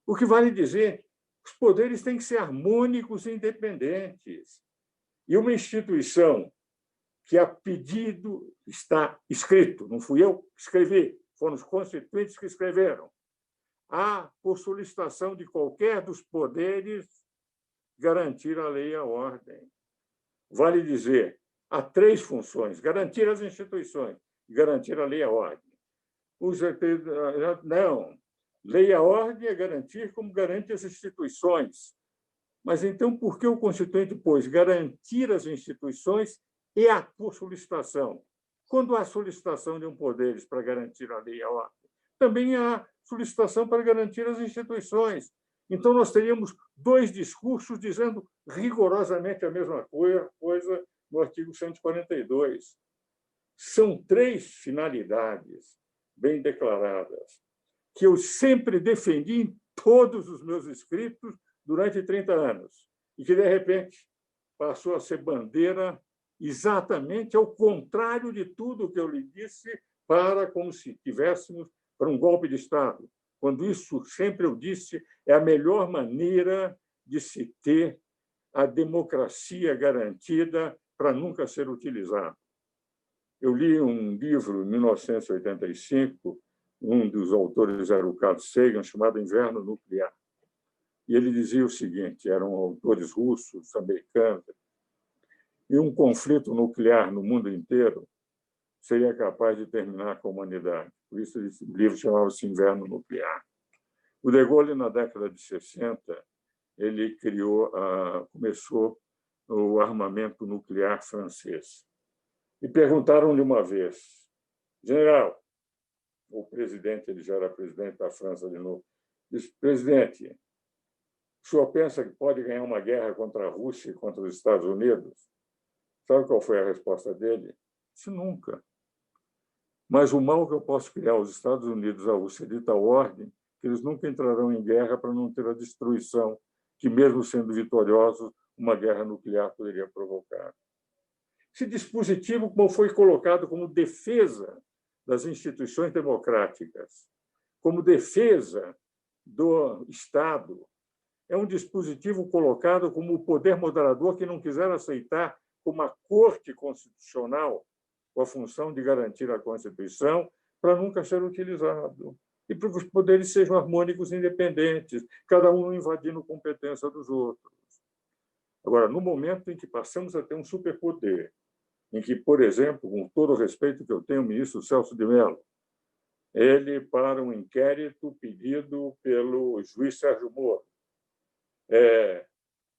O que vale dizer, os poderes têm que ser harmônicos e independentes. E uma instituição que a pedido está escrito, não fui eu que escrevi, foram os constituintes que escreveram, há, por solicitação de qualquer dos poderes, garantir a lei e a ordem. Vale dizer, há três funções: garantir as instituições e garantir a lei e a ordem. Não, lei e a ordem é garantir como garante as instituições. Mas, então, por que o Constituinte pôs garantir as instituições e a por solicitação? Quando há solicitação de um poderes para garantir a lei e a ordem, também há solicitação para garantir as instituições. Então, nós teríamos dois discursos dizendo rigorosamente a mesma coisa no artigo 142. São três finalidades bem declaradas que eu sempre defendi em todos os meus escritos durante 30 anos e que, de repente, passou a ser bandeira exatamente ao contrário de tudo que eu lhe disse, para como se tivéssemos para um golpe de Estado, quando isso, sempre eu disse, é a melhor maneira de se ter a democracia garantida para nunca ser utilizado. Eu li um livro, em 1985, um dos autores era o Carl Sagan, chamado Inverno Nuclear. E ele dizia o seguinte, eram autores russos, americanos, e um conflito nuclear no mundo inteiro seria capaz de terminar com a humanidade. Por isso, esse livro chamava-se Inverno Nuclear. O De Gaulle, na década de 60, ele começou o armamento nuclear francês. E perguntaram-lhe uma vez, general, o presidente, ele já era presidente da França de novo, disse, presidente, o senhor pensa que pode ganhar uma guerra contra a Rússia e contra os Estados Unidos? Sabe qual foi a resposta dele? Disse, nunca. Mas o mal que eu posso criar aos Estados Unidos, à Rússia, de tal ordem, que eles nunca entrarão em guerra para não ter a destruição que, mesmo sendo vitoriosos, uma guerra nuclear poderia provocar. Esse dispositivo, como foi colocado como defesa das instituições democráticas, como defesa do Estado, é um dispositivo colocado como o poder moderador que não quiser aceitar como a Corte Constitucional, com a função de garantir a Constituição, para nunca ser utilizado. E para que os poderes sejam harmônicos e independentes, cada um não invadindo competência dos outros. Agora, no momento em que passamos a ter um superpoder, em que, por exemplo, com todo o respeito que eu tenho ao ministro Celso de Mello, ele, para um inquérito pedido pelo juiz Sérgio Moro,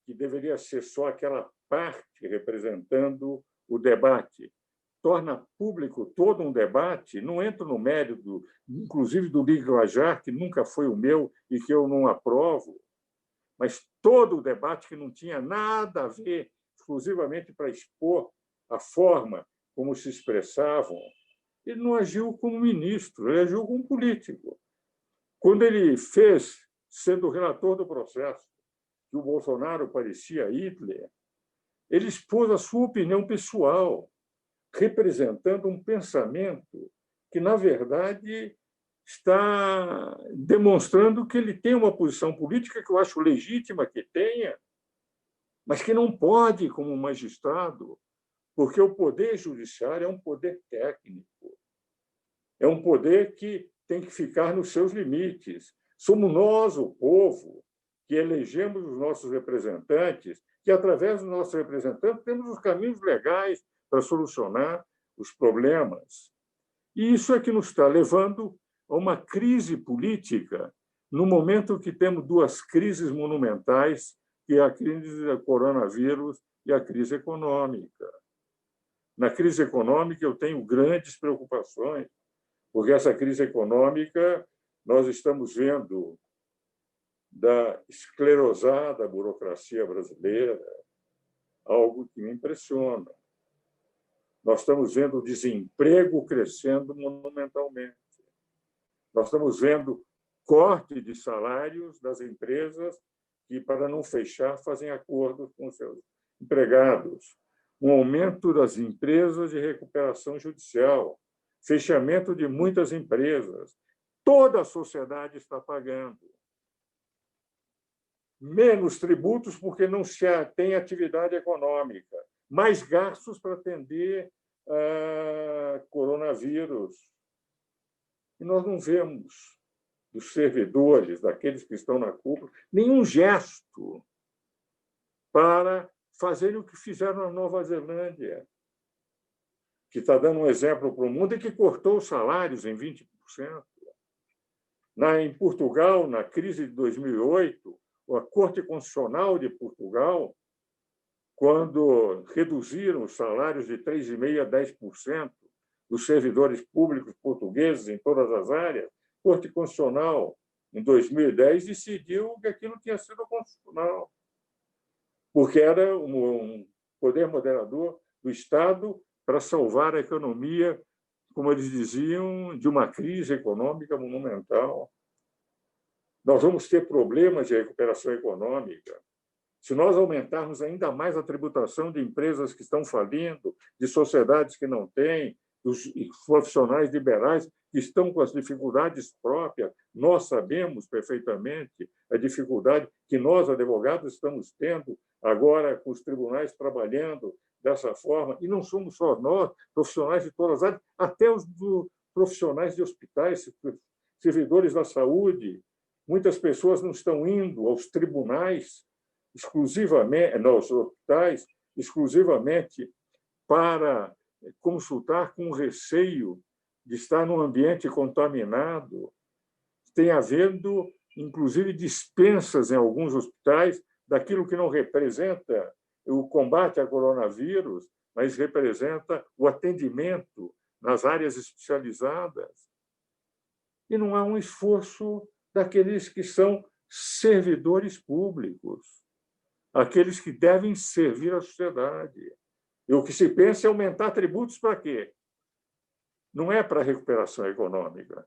que deveria ser só aquela parte representando o debate, torna público todo um debate, não entro no mérito, inclusive do linguajar, que nunca foi o meu e que eu não aprovo, mas todo o debate que não tinha nada a ver, exclusivamente para expor a forma como se expressavam, ele não agiu como ministro, ele agiu como político. Quando ele fez, sendo relator do processo, que o Bolsonaro parecia Hitler, ele expôs a sua opinião pessoal, representando um pensamento que, na verdade, está demonstrando que ele tem uma posição política que eu acho legítima que tenha, mas que não pode, como magistrado, porque o poder judiciário é um poder técnico, é um poder que tem que ficar nos seus limites. Somos nós, o povo, que elegemos os nossos representantes, que, através dos nossos representantes, temos os caminhos legais para solucionar os problemas. E isso é que nos está levando a uma crise política, no momento que temos duas crises monumentais, que é a crise do coronavírus e a crise econômica. Na crise econômica, eu tenho grandes preocupações, porque essa crise econômica nós estamos vendo da esclerosada burocracia brasileira, algo que me impressiona. Nós estamos vendo o desemprego crescendo monumentalmente. Nós estamos vendo corte de salários das empresas que, para não fechar, fazem acordos com seus empregados. Um aumento das empresas de recuperação judicial, fechamento de muitas empresas. Toda a sociedade está pagando. Menos tributos porque não se tem atividade econômica, mais gastos para atender coronavírus. E nós não vemos dos servidores, daqueles que estão na cúpula, nenhum gesto para fazerem o que fizeram na Nova Zelândia, que está dando um exemplo para o mundo e que cortou os salários em 20%. Em Portugal, na crise de 2008, a Corte Constitucional de Portugal, quando reduziram os salários de 3,5% a 10% dos servidores públicos portugueses em todas as áreas, a Corte Constitucional, em 2010, decidiu que aquilo tinha sido constitucional, porque era um poder moderador do Estado para salvar a economia, como eles diziam, de uma crise econômica monumental. Nós vamos ter problemas de recuperação econômica. Se nós aumentarmos ainda mais a tributação de empresas que estão falindo, de sociedades que não têm, dos profissionais liberais que estão com as dificuldades próprias, nós sabemos perfeitamente a dificuldade que nós, advogados, estamos tendo agora com os tribunais trabalhando dessa forma, e não somos só nós, profissionais de todas as áreas, até os profissionais de hospitais, servidores da saúde. Muitas pessoas não estão indo aos tribunais exclusivamente, nos hospitais, exclusivamente para consultar com receio de estar num ambiente contaminado. Tem havendo, inclusive, dispensas em alguns hospitais daquilo que não representa o combate ao coronavírus, mas representa o atendimento nas áreas especializadas. E não há um esforço daqueles que são servidores públicos, aqueles que devem servir à sociedade. E o que se pensa é aumentar tributos para quê? Não é para a recuperação econômica,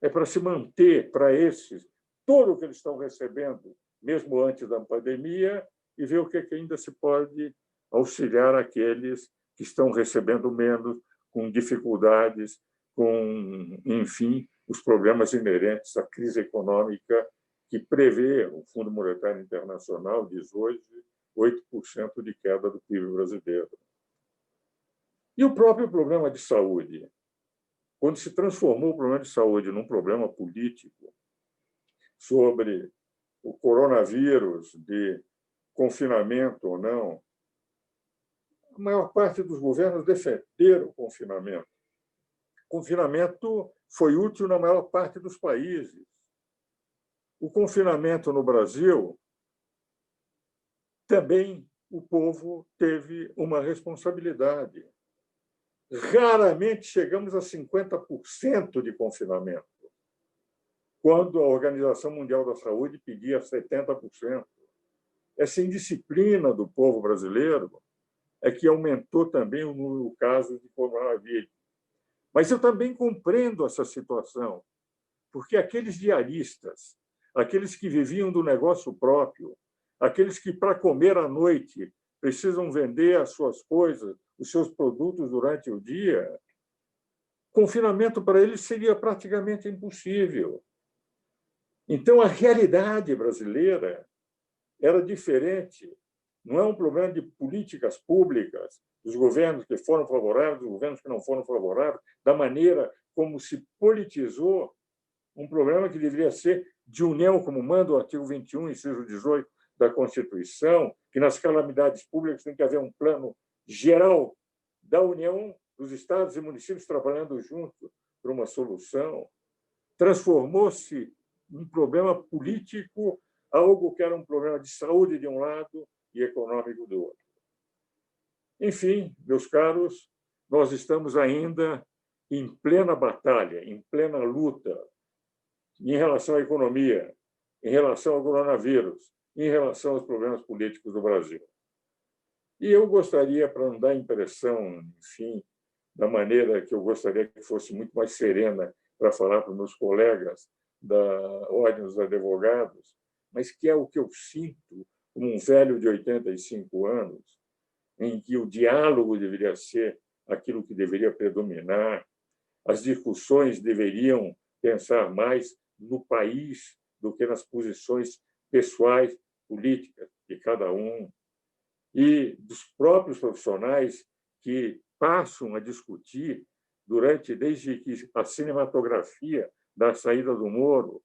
é para se manter para esses todo o que eles estão recebendo, mesmo antes da pandemia, e ver o que ainda se pode auxiliar aqueles que estão recebendo menos, com dificuldades, com, enfim, os problemas inerentes à crise econômica que prevê, o Fundo Monetário Internacional diz hoje, 8% de queda do PIB brasileiro. E o próprio problema de saúde. Quando se transformou o problema de saúde num problema político sobre o coronavírus, de confinamento ou não, a maior parte dos governos defenderam o confinamento. O confinamento foi útil na maior parte dos países. O confinamento no Brasil, também o povo teve uma responsabilidade. Raramente chegamos a 50% de confinamento, quando a Organização Mundial da Saúde pedia 70%. Essa indisciplina do povo brasileiro é que aumentou também o número de casos de coronavírus. Mas eu também compreendo essa situação, porque aqueles diaristas, aqueles que viviam do negócio próprio, aqueles que, para comer à noite, precisam vender as suas coisas, os seus produtos durante o dia, confinamento para eles seria praticamente impossível. Então, a realidade brasileira era diferente. Não é um problema de políticas públicas, dos governos que foram favoráveis, dos governos que não foram favoráveis, da maneira como se politizou um problema que deveria ser de união, como manda o artigo 21, inciso 18 da Constituição, que nas calamidades públicas tem que haver um plano geral da União, dos estados e municípios trabalhando juntos para uma solução. Transformou-se um problema político, algo que era um problema de saúde de um lado e econômico do outro. Enfim, meus caros, nós estamos ainda em plena batalha, em plena luta, em relação à economia, em relação ao coronavírus, em relação aos problemas políticos do Brasil. E eu gostaria, para não dar impressão, enfim, da maneira que eu gostaria que fosse muito mais serena para falar para os meus colegas da Ordem dos Advogados, mas que é o que eu sinto como um velho de 85 anos, em que o diálogo deveria ser aquilo que deveria predominar, as discussões deveriam pensar mais no país do que nas posições pessoais, políticas de cada um, e dos próprios profissionais que passam a discutir desde que a cinematografia da saída do Moro.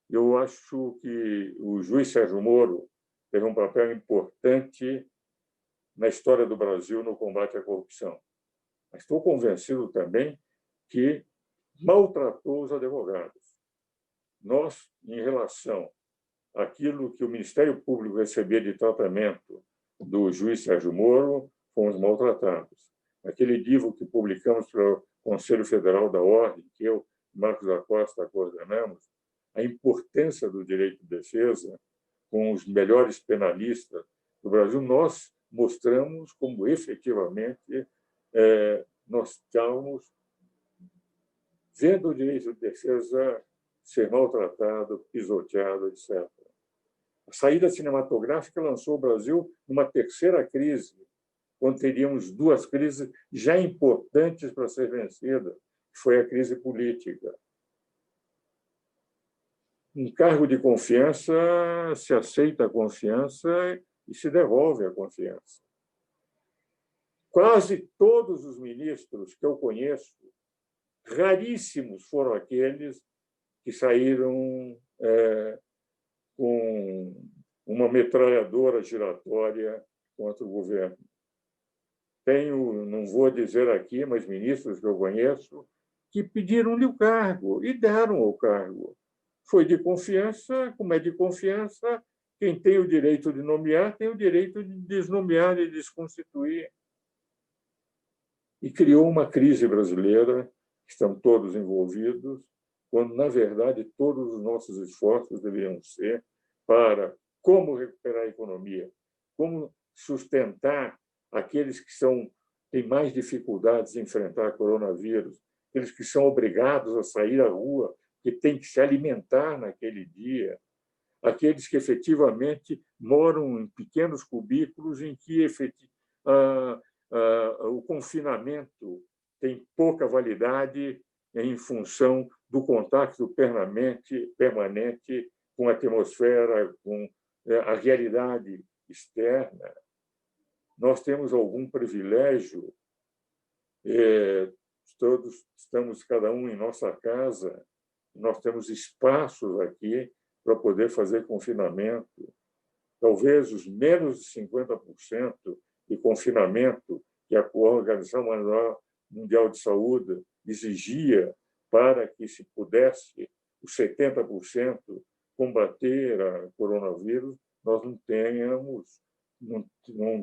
Eu acho que o juiz Sérgio Moro teve um papel importante na história do Brasil no combate à corrupção. Mas estou convencido também que maltratou os advogados. Nós, em relação àquilo que o Ministério Público recebia de tratamento do juiz Sérgio Moro, fomos maltratados. Aquele livro que publicamos para o Conselho Federal da Ordem, que eu, Marcos da Costa, coordenamos, a importância do direito de defesa, com os melhores penalistas do Brasil, nós mostramos como efetivamente nós estamos vendo o direito de defesa ser maltratado, pisoteado, etc. A saída cinematográfica lançou o Brasil numa terceira crise, quando teríamos duas crises já importantes para ser vencidas, que foi a crise política. Um cargo de confiança, se aceita a confiança e se devolve a confiança. Quase todos os ministros que eu conheço, raríssimos foram aqueles que saíram com uma metralhadora giratória contra o governo. Não vou dizer aqui, mas ministros que eu conheço, que pediram-lhe o cargo e deram o cargo. Foi de confiança, como é de confiança, quem tem o direito de nomear tem o direito de desnomear e desconstituir. E criou uma crise brasileira, estão todos envolvidos, quando, na verdade, todos os nossos esforços deveriam ser para como recuperar a economia, como sustentar aqueles que têm mais dificuldades de enfrentar o coronavírus, aqueles que são obrigados a sair à rua, que têm que se alimentar naquele dia, aqueles que efetivamente moram em pequenos cubículos em que o confinamento tem pouca validade em função do contato permanente com a atmosfera, com a realidade externa. Nós temos algum privilégio Todos estamos, cada um em nossa casa, nós temos espaços aqui para poder fazer confinamento. Talvez os menos de 50% de confinamento que a Organização Mundial de Saúde exigia para que se pudesse os 70% combater a coronavírus, nós não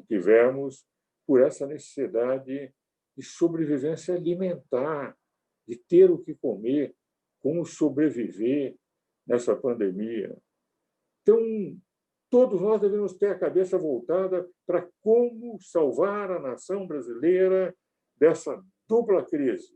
tivemos por essa necessidade de sobrevivência alimentar, de ter o que comer, como sobreviver nessa pandemia. Então, todos nós devemos ter a cabeça voltada para como salvar a nação brasileira dessa dupla crise,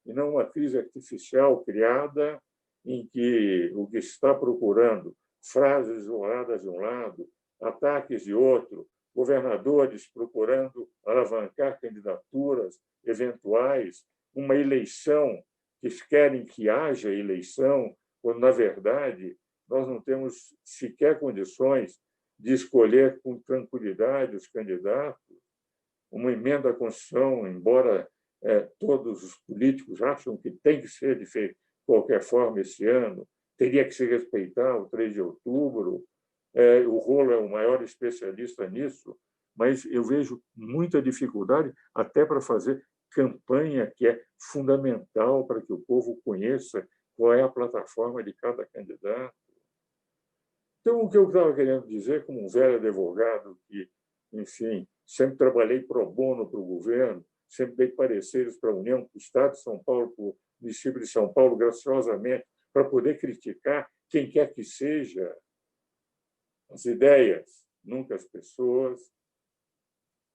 e não uma crise artificial criada em que o que está procurando frases isoladas de um lado, ataques de outro, governadores procurando alavancar candidaturas eventuais, uma eleição que querem que haja eleição, quando, na verdade, nós não temos sequer condições de escolher com tranquilidade os candidatos. Uma emenda à Constituição, embora todos os políticos acham que tem que ser de qualquer forma esse ano, teria que se respeitar o 3 de outubro. O Rolo é o maior especialista nisso, mas eu vejo muita dificuldade até para fazer campanha, que é fundamental para que o povo conheça qual é a plataforma de cada candidato. Então, o que eu estava querendo dizer, como um velho advogado que, enfim, sempre trabalhei pro bono para o governo, sempre dei pareceres para a União, para o Estado de São Paulo, para o município de São Paulo, graciosamente, para poder criticar quem quer que seja as ideias, nunca as pessoas.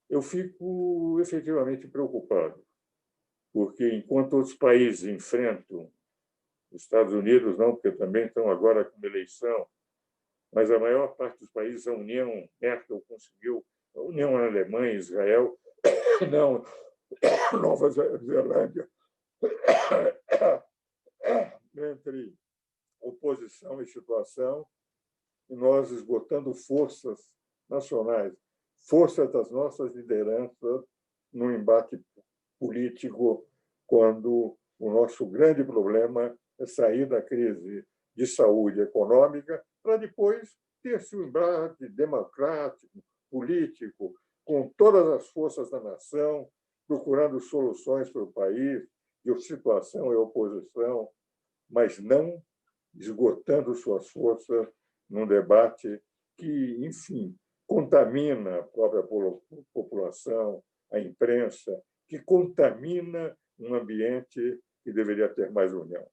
Eu fico efetivamente preocupado, porque enquanto outros países enfrentam, os Estados Unidos não, porque também estão agora com uma eleição, mas a maior parte dos países, a União, Merkel conseguiu, a União na Alemanha, Israel, não, Nova Zelândia, entre oposição e situação, e nós esgotando forças nacionais, força das nossas lideranças no embate político, quando o nosso grande problema é sair da crise de saúde econômica para depois ter-se um embate democrático, político, com todas as forças da nação, procurando soluções para o país, de situação e oposição, mas não esgotando suas forças num debate que, enfim, contamina a própria população, a imprensa, que contamina um ambiente que deveria ter mais união.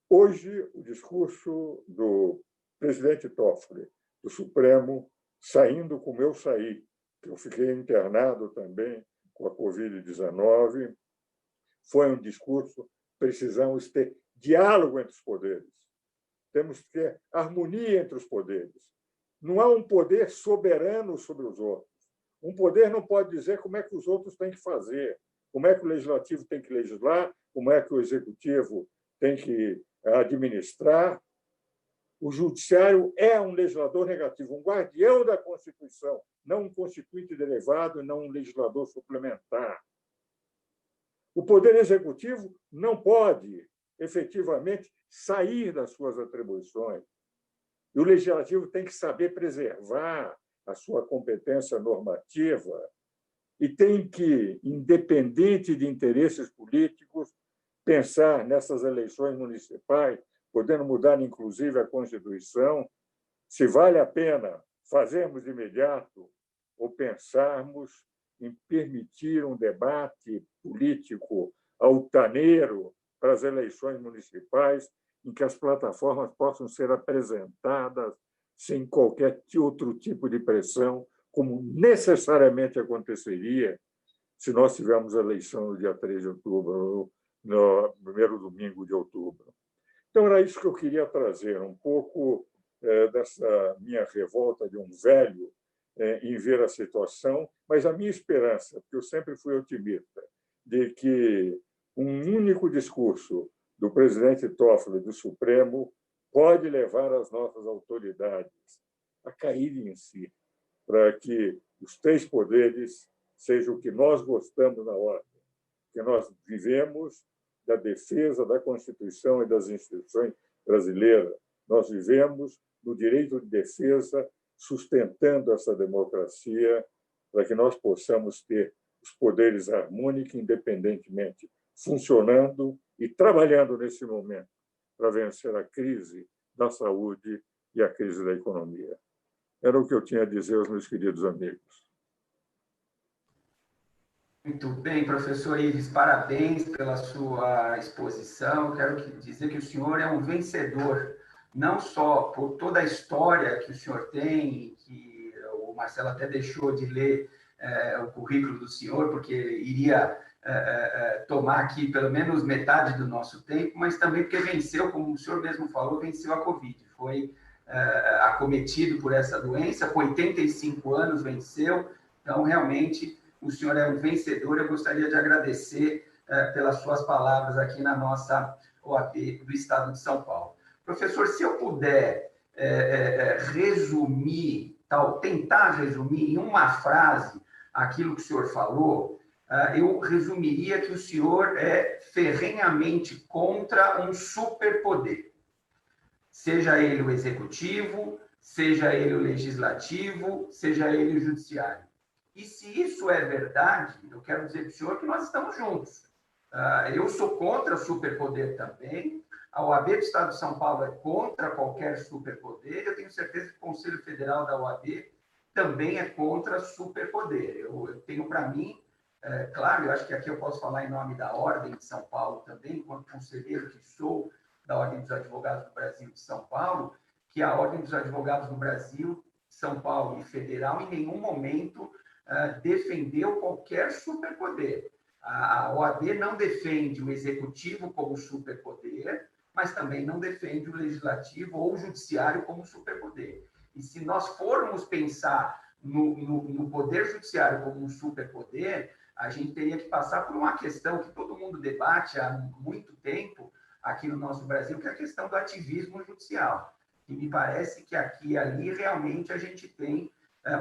Hoje, o discurso do presidente Toffoli, do Supremo, saindo como eu saí, que eu fiquei internado também com a Covid-19, foi um discurso, precisamos ter diálogo entre os poderes, temos que ter harmonia entre os poderes. Não há um poder soberano sobre os outros. Um poder não pode dizer como é que os outros têm que fazer, como é que o legislativo tem que legislar, como é que o executivo tem que administrar. O judiciário é um legislador negativo, um guardião da Constituição, não um constituinte derivado, não um legislador suplementar. O poder executivo não pode, efetivamente, sair das suas atribuições. E o legislativo tem que saber preservar a sua competência normativa e tem que, independente de interesses políticos, pensar nessas eleições municipais, podendo mudar, inclusive, a Constituição, se vale a pena fazermos de imediato ou pensarmos em permitir um debate político altaneiro para as eleições municipais, em que as plataformas possam ser apresentadas sem qualquer outro tipo de pressão, como necessariamente aconteceria se nós tivermos a eleição no dia 3 de outubro, no primeiro domingo de outubro. Então, era isso que eu queria trazer, um pouco dessa minha revolta de um velho em ver a situação, mas a minha esperança, porque eu sempre fui otimista, de que um único discurso do presidente Toffoli do Supremo pode levar as nossas autoridades a caírem em si, para que os três poderes sejam o que nós gostamos na ordem, que nós vivemos da defesa da Constituição e das instituições brasileiras. Nós vivemos no direito de defesa, sustentando essa democracia, para que nós possamos ter os poderes harmônicos, independentemente, funcionando e trabalhando nesse momento para vencer a crise da saúde e a crise da economia. Era o que eu tinha a dizer aos meus queridos amigos. Muito bem, professor Ives, parabéns pela sua exposição. Quero dizer que o senhor é um vencedor, não só por toda a história que o senhor tem, que o Marcelo até deixou de ler o currículo do senhor, porque iria tomar aqui pelo menos metade do nosso tempo, mas também porque venceu, como o senhor mesmo falou, venceu a Covid. Foi acometido por essa doença, com 85 anos venceu, então realmente o senhor é um vencedor. Eu gostaria de agradecer pelas suas palavras aqui na nossa OAB do Estado de São Paulo. Professor, se eu puder resumir, tentar resumir em uma frase aquilo que o senhor falou, eu resumiria que o senhor é ferrenhamente contra um superpoder, seja ele o executivo, seja ele o legislativo, seja ele o judiciário. E se isso é verdade, eu quero dizer para o senhor que nós estamos juntos. Eu sou contra o superpoder também, a OAB do Estado de São Paulo é contra qualquer superpoder, eu tenho certeza que o Conselho Federal da OAB também é contra superpoder. Eu tenho para mim, claro, eu acho que aqui eu posso falar em nome da Ordem de São Paulo também, enquanto conselheiro que sou da Ordem dos Advogados do Brasil de São Paulo, que a Ordem dos Advogados do Brasil, São Paulo e Federal, em nenhum momento defendeu qualquer superpoder. A OAB não defende o executivo como superpoder, mas também não defende o legislativo ou o judiciário como superpoder. E se nós formos pensar no poder judiciário como um superpoder, a gente teria que passar por uma questão que todo mundo debate há muito tempo aqui no nosso Brasil, que é a questão do ativismo judicial. E me parece que aqui e ali realmente a gente tem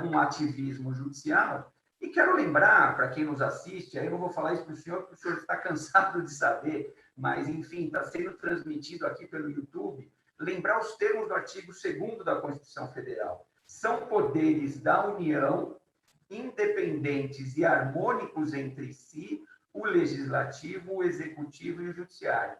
um ativismo judicial. E quero lembrar, para quem nos assiste, aí eu não vou falar isso para o senhor, porque o senhor está cansado de saber, mas, enfim, está sendo transmitido aqui pelo YouTube, lembrar os termos do artigo 2º da Constituição Federal. São poderes da União, independentes e harmônicos entre si, o legislativo, o executivo e o judiciário.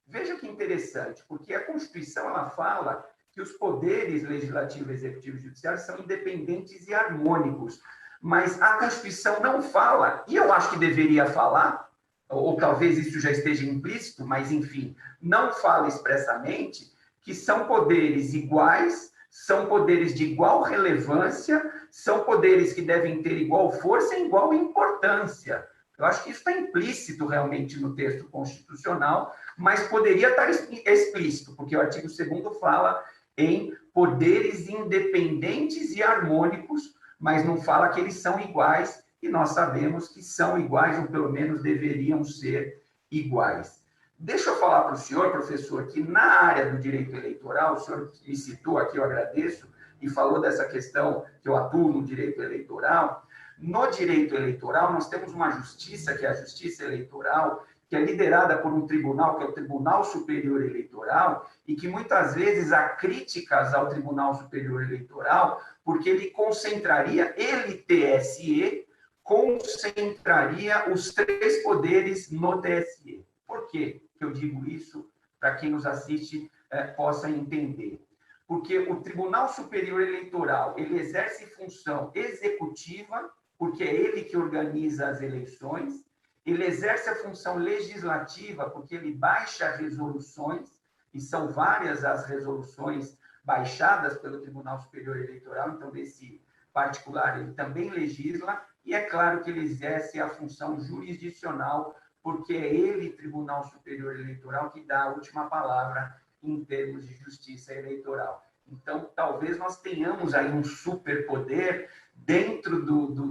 Veja que interessante, porque a Constituição ela fala que os poderes legislativo, executivo e judiciário são independentes e harmônicos, mas a Constituição não fala, e eu acho que deveria falar, ou talvez isso já esteja implícito, mas, enfim, não fala expressamente que são poderes iguais, são poderes de igual relevância, são poderes que devem ter igual força e igual importância. Eu acho que isso está implícito realmente no texto constitucional, mas poderia estar explícito, porque o artigo 2º fala em poderes independentes e harmônicos, mas não fala que eles são iguais, e nós sabemos que são iguais, ou pelo menos deveriam ser iguais. Deixa eu falar para o senhor, professor, que na área do direito eleitoral, o senhor me citou aqui, eu agradeço, e falou dessa questão que eu atuo no direito eleitoral. No direito eleitoral, nós temos uma justiça, que é a Justiça Eleitoral, que é liderada por um tribunal, que é o Tribunal Superior Eleitoral, e que muitas vezes há críticas ao Tribunal Superior Eleitoral, porque ele concentraria, TSE, concentraria os 3 poderes no TSE. Por quê que eu digo isso? Para quem nos assiste possa entender. Porque o Tribunal Superior Eleitoral, ele exerce função executiva, porque é ele que organiza as eleições, ele exerce a função legislativa, porque ele baixa resoluções, e são várias as resoluções baixadas pelo Tribunal Superior Eleitoral, então, nesse particular, ele também legisla, e é claro que ele exerce a função jurisdicional, porque é ele, Tribunal Superior Eleitoral, que dá a última palavra em termos de justiça eleitoral. Então, talvez nós tenhamos aí um superpoder dentro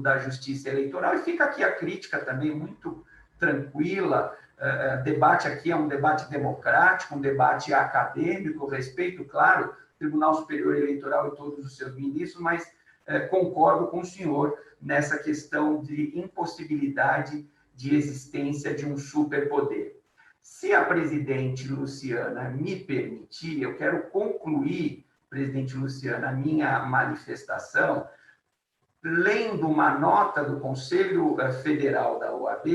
da justiça eleitoral, e fica aqui a crítica também muito tranquila. Debate aqui é um debate democrático, um debate acadêmico, respeito, claro, Tribunal Superior Eleitoral e todos os seus ministros, mas concordo com o senhor nessa questão de impossibilidade de existência de um superpoder. Se a presidente Luciana me permitir, eu quero concluir, presidente Luciana, a minha manifestação lendo uma nota do Conselho Federal da OAB,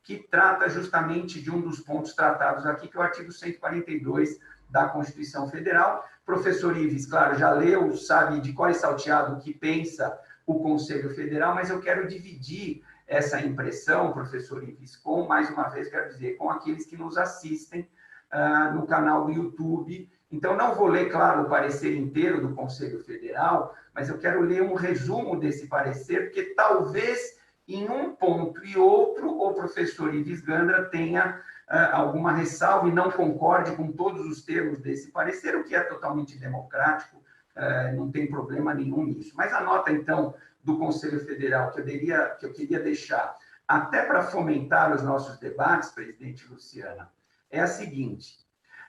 que trata justamente de um dos pontos tratados aqui, que é o artigo 142 da Constituição Federal. Professor Ives, claro, já leu, sabe de cor e salteado o que pensa o Conselho Federal, mas eu quero dividir essa impressão, professor Ives, com, mais uma vez, quero dizer, com aqueles que nos assistem no canal do YouTube. Então, não vou ler, claro, o parecer inteiro do Conselho Federal, mas eu quero ler um resumo desse parecer, porque talvez em um ponto e outro o professor Ives Gandra tenha alguma ressalva e não concorde com todos os termos desse parecer, o que é totalmente democrático, não tem problema nenhum nisso. Mas a nota, então, do Conselho Federal que eu queria deixar, até para fomentar os nossos debates, presidente Luciana, é a seguinte: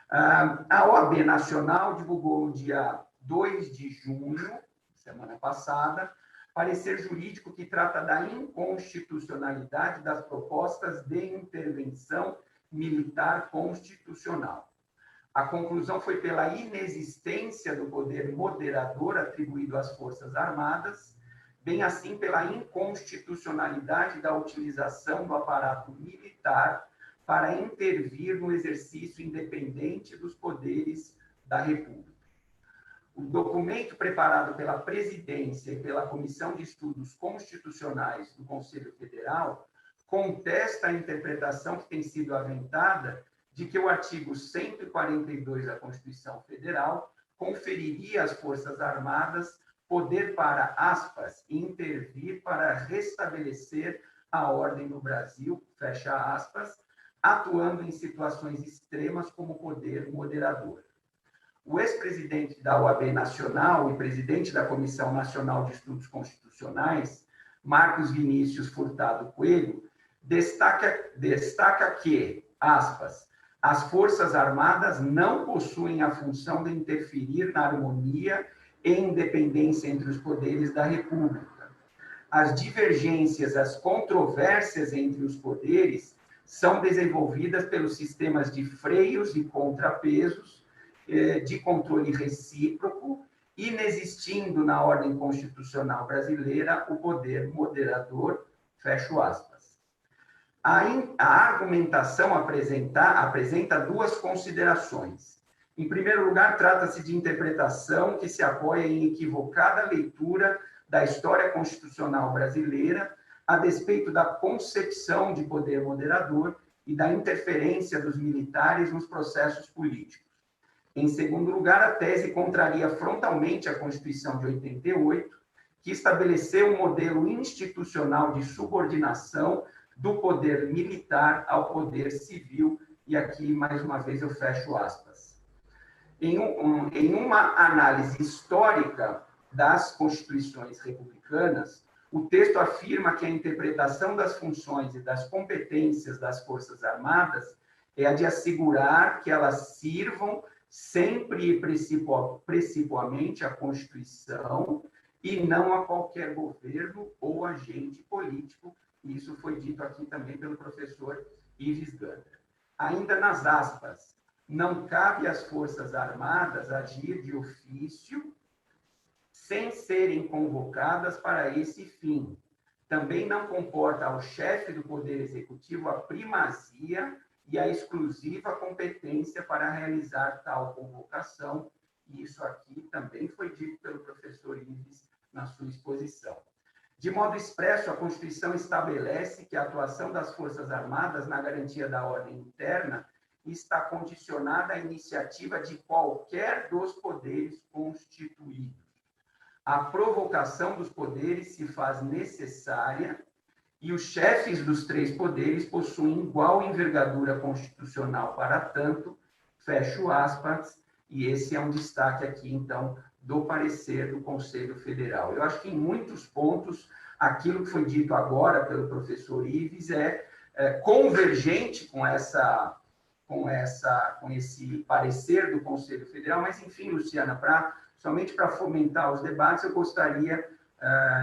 a OAB Nacional divulgou no dia 2 de junho, semana passada, parecer jurídico que trata da inconstitucionalidade das propostas de intervenção militar constitucional. A conclusão foi pela inexistência do poder moderador atribuído às Forças Armadas, bem assim pela inconstitucionalidade da utilização do aparato militar para intervir no exercício independente dos poderes da República. O documento preparado pela Presidência e pela Comissão de Estudos Constitucionais do Conselho Federal contesta a interpretação que tem sido aventada de que o artigo 142 da Constituição Federal conferiria às Forças Armadas poder para, aspas, intervir para restabelecer a ordem no Brasil, fecha aspas, atuando em situações extremas como poder moderador. O ex-presidente da OAB Nacional e presidente da Comissão Nacional de Estudos Constitucionais, Marcos Vinícius Furtado Coelho, destaca que, aspas, as Forças Armadas não possuem a função de interferir na harmonia e independência entre os poderes da República. As divergências, as controvérsias entre os poderes são desenvolvidas pelos sistemas de freios e contrapesos, de controle recíproco, inexistindo na ordem constitucional brasileira o poder moderador, fecho aspas. A argumentação apresenta duas considerações. Em primeiro lugar, trata-se de interpretação que se apoia em equivocada leitura da história constitucional brasileira, a despeito da concepção de poder moderador e da interferência dos militares nos processos políticos. Em segundo lugar, a tese contraria frontalmente a Constituição de 88, que estabeleceu um modelo institucional de subordinação do poder militar ao poder civil, e aqui, mais uma vez, eu fecho aspas. Em uma análise histórica das constituições republicanas, o texto afirma que a interpretação das funções e das competências das Forças Armadas é a de assegurar que elas sirvam sempre e principalmente à Constituição e não a qualquer governo ou agente político. Isso foi dito aqui também pelo professor Ives Gandra. Ainda nas aspas, não cabe às Forças Armadas agir de ofício sem serem convocadas para esse fim. Também não comporta ao chefe do Poder Executivo a primazia e a exclusiva competência para realizar tal convocação. E isso aqui também foi dito pelo professor Ives na sua exposição. De modo expresso, a Constituição estabelece que a atuação das Forças Armadas na garantia da ordem interna está condicionada à iniciativa de qualquer dos poderes constituídos. A provocação dos poderes se faz necessária e os chefes dos três poderes possuem igual envergadura constitucional para tanto, fecho aspas, e esse é um destaque aqui, então, do parecer do Conselho Federal. Eu acho que em muitos pontos, aquilo que foi dito agora pelo professor Ives é convergente com esse parecer do Conselho Federal, mas, enfim, Luciana, somente para fomentar os debates, eu gostaria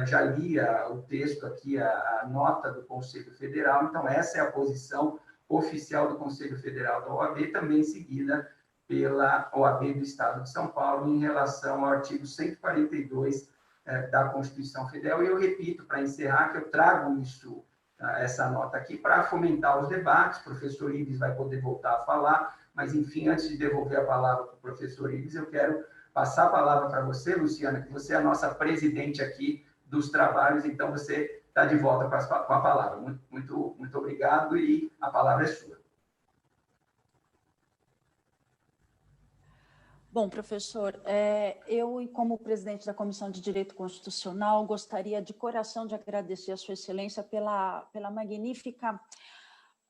já li o texto aqui, a nota do Conselho Federal, então essa é a posição oficial do Conselho Federal da OAB, também seguida pela OAB do Estado de São Paulo, em relação ao artigo 142 da Constituição Federal. E eu repito, para encerrar, que eu trago isso, essa nota aqui, para fomentar os debates. O professor Ives vai poder voltar a falar, mas, enfim, antes de devolver a palavra para o professor Ives, eu quero passar a palavra para você, Luciana, que você é a nossa presidente aqui dos trabalhos, então você está de volta com a palavra. Muito obrigado e a palavra é sua. Bom, professor, eu, como presidente da Comissão de Direito Constitucional, gostaria de coração de agradecer a Sua Excelência pela magnífica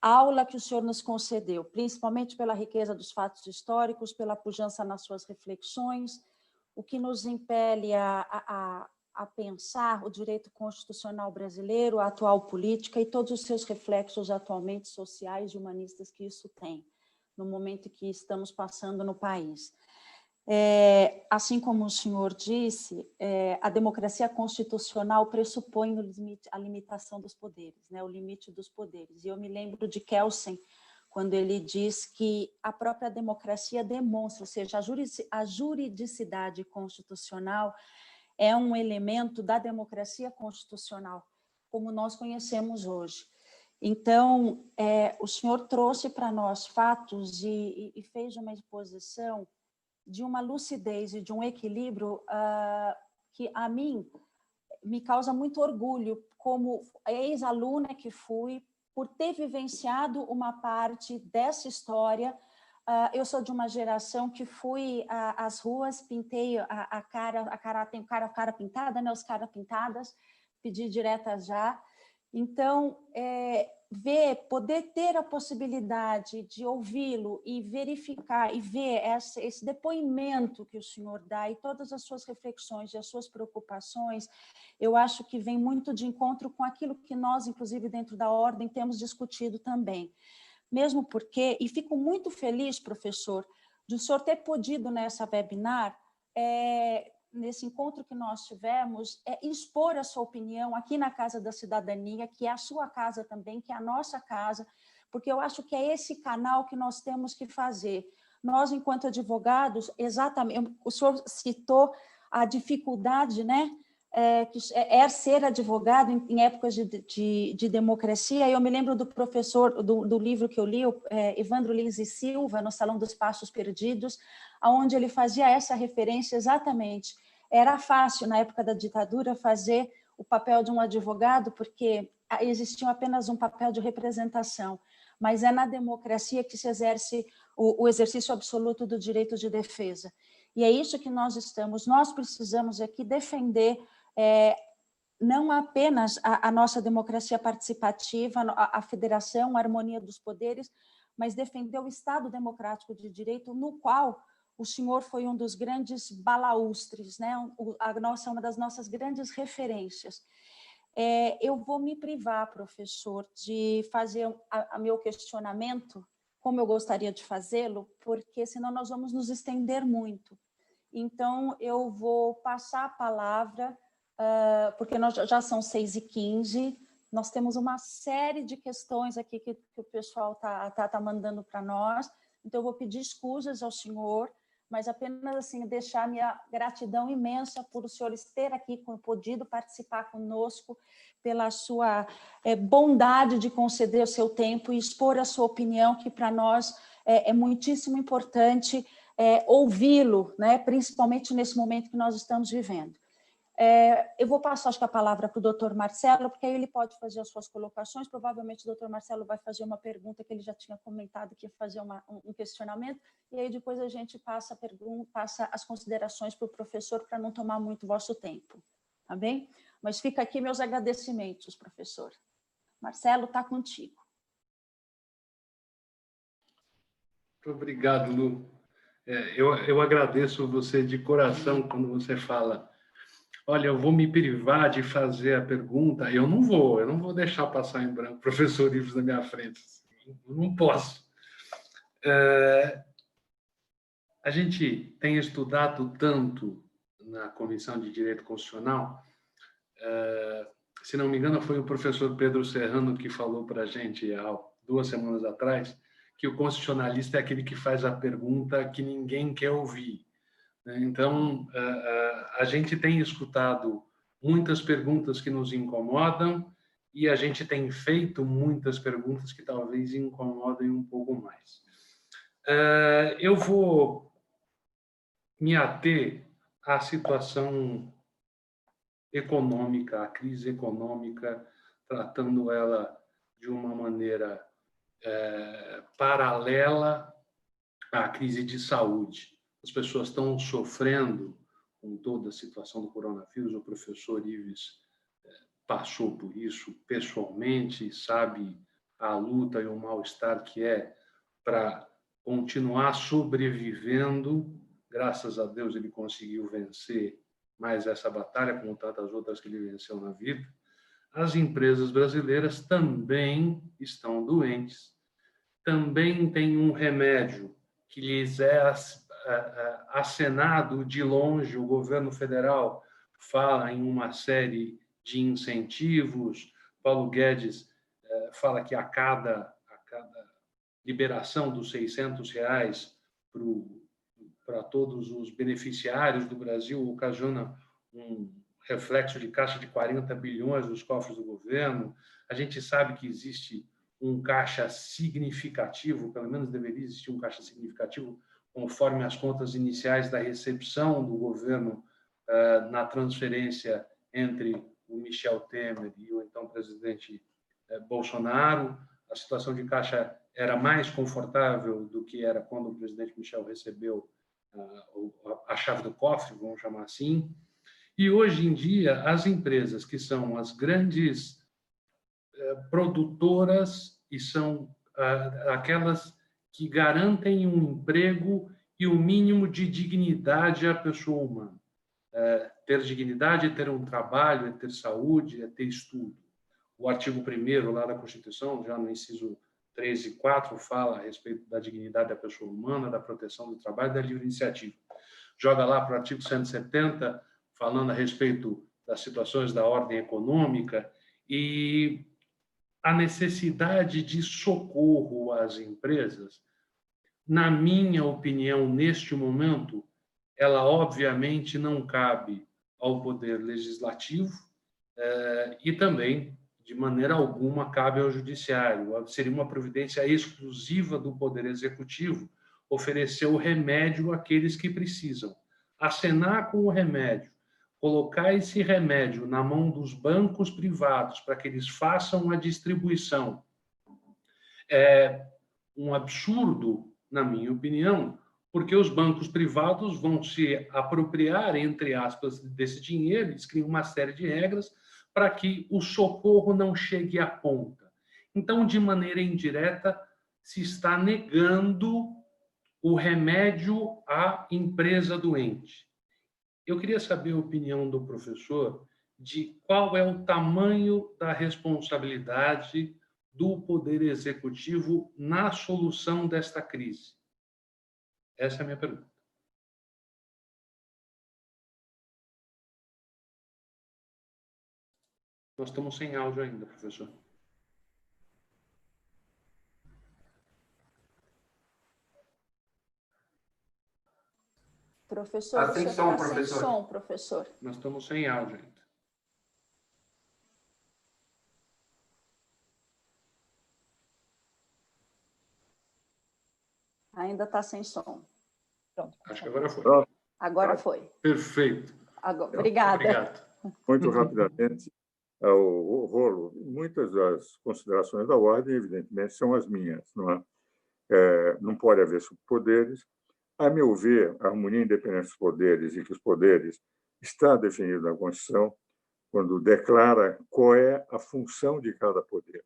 aula que o senhor nos concedeu, principalmente pela riqueza dos fatos históricos, pela pujança nas suas reflexões, o que nos impele a pensar o direito constitucional brasileiro, a atual política e todos os seus reflexos atualmente sociais e humanistas que isso tem, no momento que estamos passando no país. Assim como o senhor disse, a democracia constitucional pressupõe a limitação dos poderes, né, o limite dos poderes. E eu me lembro de Kelsen, quando ele diz que a própria democracia demonstra, ou seja, a juridicidade constitucional é um elemento da democracia constitucional, como nós conhecemos hoje. Então, o senhor trouxe para nós fatos e fez uma exposição de uma lucidez e de um equilíbrio que, a mim, me causa muito orgulho, como ex-aluna que fui, por ter vivenciado uma parte dessa história. Eu sou de uma geração que fui às ruas, pintei tenho cara pintada, né, os caras pintadas, pedi direta já. Então, poder ter a possibilidade de ouvi-lo e verificar e ver esse depoimento que o senhor dá e todas as suas reflexões e as suas preocupações, eu acho que vem muito de encontro com aquilo que nós, inclusive dentro da ordem, temos discutido também. Mesmo porque, e fico muito feliz, professor, de o senhor ter podido nessa webinar, nesse encontro que nós tivemos, expor a sua opinião aqui na Casa da Cidadania, que é a sua casa também, que é a nossa casa, porque eu acho que é esse canal que nós temos que fazer. Nós, enquanto advogados, exatamente, o senhor citou a dificuldade, né, que ser advogado em épocas de democracia. Eu me lembro do professor, do livro que eu li, Evandro Lins e Silva, no Salão dos Passos Perdidos, onde ele fazia essa referência exatamente. Era fácil, na época da ditadura, fazer o papel de um advogado, porque existia apenas um papel de representação, mas é na democracia que se exerce o exercício absoluto do direito de defesa. E é isso que nós precisamos aqui defender, não apenas a nossa democracia participativa, a federação, a harmonia dos poderes, mas defender o Estado democrático de direito, no qual o senhor foi um dos grandes balaústres, né? Uma das nossas grandes referências. Eu vou me privar, professor, de fazer o meu questionamento, como eu gostaria de fazê-lo, porque senão nós vamos nos estender muito. Então, eu vou passar a palavra, porque já são 6h15, nós temos uma série de questões aqui que o pessoal tá mandando para nós, então eu vou pedir escusas ao senhor, mas apenas assim deixar minha gratidão imensa por o senhor ter aqui podido participar conosco, pela sua bondade de conceder o seu tempo e expor a sua opinião, que para nós é muitíssimo importante ouvi-lo, né, principalmente nesse momento que nós estamos vivendo. Eu vou passar, acho que, a palavra para o doutor Marcelo, porque aí ele pode fazer as suas colocações. Provavelmente o doutor Marcelo vai fazer uma pergunta que ele já tinha comentado, que ia fazer um questionamento, e aí depois a gente passa as considerações para o professor, para não tomar muito vosso tempo, tá bem? Mas fica aqui meus agradecimentos, professor. Marcelo, está contigo. Muito obrigado, Lu. Eu agradeço você de coração quando você fala: olha, eu vou me privar de fazer a pergunta. Eu não vou deixar passar em branco o professor Ives na minha frente. Eu não posso. A gente tem estudado tanto na Comissão de Direito Constitucional Se não me engano, foi o professor Pedro Serrano que falou para a gente há 2 semanas atrás que o constitucionalista é aquele que faz a pergunta que ninguém quer ouvir. Então, a gente tem escutado muitas perguntas que nos incomodam e a gente tem feito muitas perguntas que talvez incomodem um pouco mais. Eu vou me ater à situação econômica, à crise econômica, tratando ela de uma maneira paralela à crise de saúde. As pessoas estão sofrendo com toda a situação do coronavírus. O professor Ives passou por isso pessoalmente, sabe a luta e o mal-estar que é para continuar sobrevivendo. Graças a Deus ele conseguiu vencer mais essa batalha, como tantas outras que ele venceu na vida. As empresas brasileiras também estão doentes, também tem um remédio que lhes é acenado de longe. O governo federal fala em uma série de incentivos. Paulo Guedes fala que a cada liberação dos R$600 para todos os beneficiários do Brasil ocasiona um reflexo de caixa de 40 bilhões nos cofres do governo. A gente sabe que existe um caixa significativo, pelo menos deveria existir um caixa significativo, conforme as contas iniciais da recepção do governo na transferência entre o Michel Temer e o então presidente Bolsonaro. A situação de caixa era mais confortável do que era quando o presidente Michel recebeu a chave do cofre, vamos chamar assim. E hoje em dia, as empresas que são as grandes produtoras e são aquelas que garantem um emprego e o mínimo de dignidade à pessoa humana. Ter dignidade é ter um trabalho, é ter saúde, é ter estudo. O artigo 1º lá da Constituição, já no inciso 3 e 4, fala a respeito da dignidade da pessoa humana, da proteção do trabalho e da livre iniciativa. Joga lá para o artigo 170, falando a respeito das situações da ordem econômica e a necessidade de socorro às empresas. Na minha opinião, neste momento, ela obviamente não cabe ao Poder Legislativo e também, de maneira alguma, cabe ao Judiciário. Seria uma providência exclusiva do Poder Executivo oferecer o remédio àqueles que precisam. Acenar com o remédio, colocar esse remédio na mão dos bancos privados para que eles façam a distribuição é um absurdo, na minha opinião, porque os bancos privados vão se apropriar, entre aspas, desse dinheiro. Eles criam uma série de regras para que o socorro não chegue à ponta. Então, de maneira indireta, se está negando o remédio à empresa doente. Eu queria saber a opinião do professor de qual é o tamanho da responsabilidade do Poder Executivo na solução desta crise. Essa é a minha pergunta. Nós estamos sem áudio ainda, professor. Professor, sem você som, está sem professor. som, professor. Nós estamos sem áudio ainda. Ainda está sem som. Pronto. Acho que agora foi. Pronto. Agora foi. Perfeito. Obrigada. Obrigado. Muito rapidamente, o Rolo, muitas das considerações da ordem, evidentemente, são as minhas. Não pode haver superpoderes. A meu ver, a harmonia e independência dos poderes e que os poderes está definido na Constituição quando declara qual é a função de cada poder.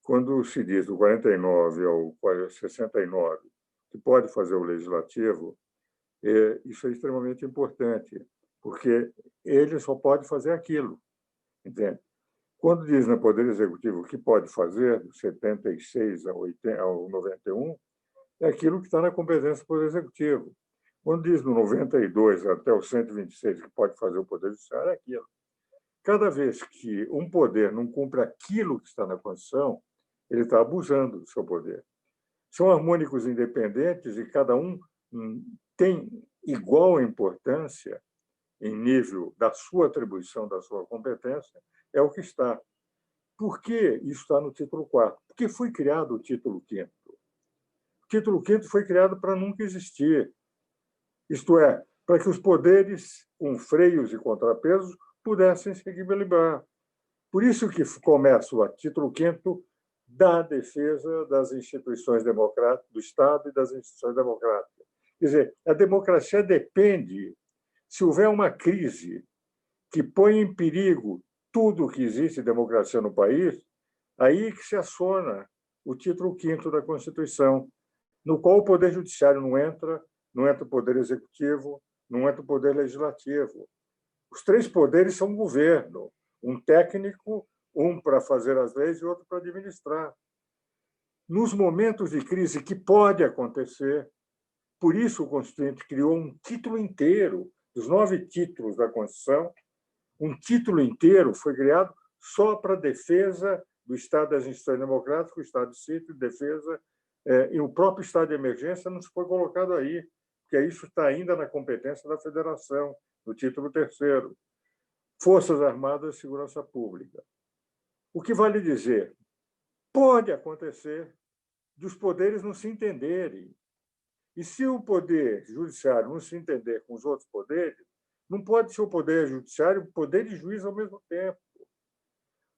Quando se diz do 49 ao 69 que pode fazer o legislativo, isso é extremamente importante, porque ele só pode fazer aquilo, entende? Quando diz no Poder Executivo que pode fazer, do 76 ao 91, é aquilo que está na competência do Poder Executivo. Quando diz no 92 até o 126 que pode fazer o Poder Judiciário, é aquilo. Cada vez que um poder não cumpre aquilo que está na Constituição, ele está abusando do seu poder. São harmônicos independentes e cada um tem igual importância em nível da sua atribuição, da sua competência, é o que está. Por que isso está no título 4? Porque foi criado o título 5º. O título 5º foi criado para nunca existir. Isto é, para que os poderes, com freios e contrapesos, pudessem se equilibrar. Por isso que começa o título 5º da defesa das instituições democráticas, do Estado e das instituições democráticas. Quer dizer, a democracia depende, se houver uma crise que põe em perigo tudo o que existe de democracia no país, aí que se aciona o título 5º da Constituição, no qual o Poder Judiciário não entra o Poder Executivo, não entra o Poder Legislativo. Os três poderes são um governo, um técnico, um para fazer as leis e outro para administrar. Nos momentos de crise que pode acontecer, por isso o Constituinte criou um título inteiro, dos 9 títulos da Constituição, um título inteiro foi criado só para a defesa do Estado das instituições democráticas, o Estado de sítio, defesa, e o próprio Estado de emergência não se foi colocado aí, porque isso está ainda na competência da Federação, no título 3º. Forças Armadas e Segurança Pública. O que vale dizer? Pode acontecer dos poderes não se entenderem. E se o poder judiciário não se entender com os outros poderes, não pode ser o poder judiciário poder e juiz ao mesmo tempo.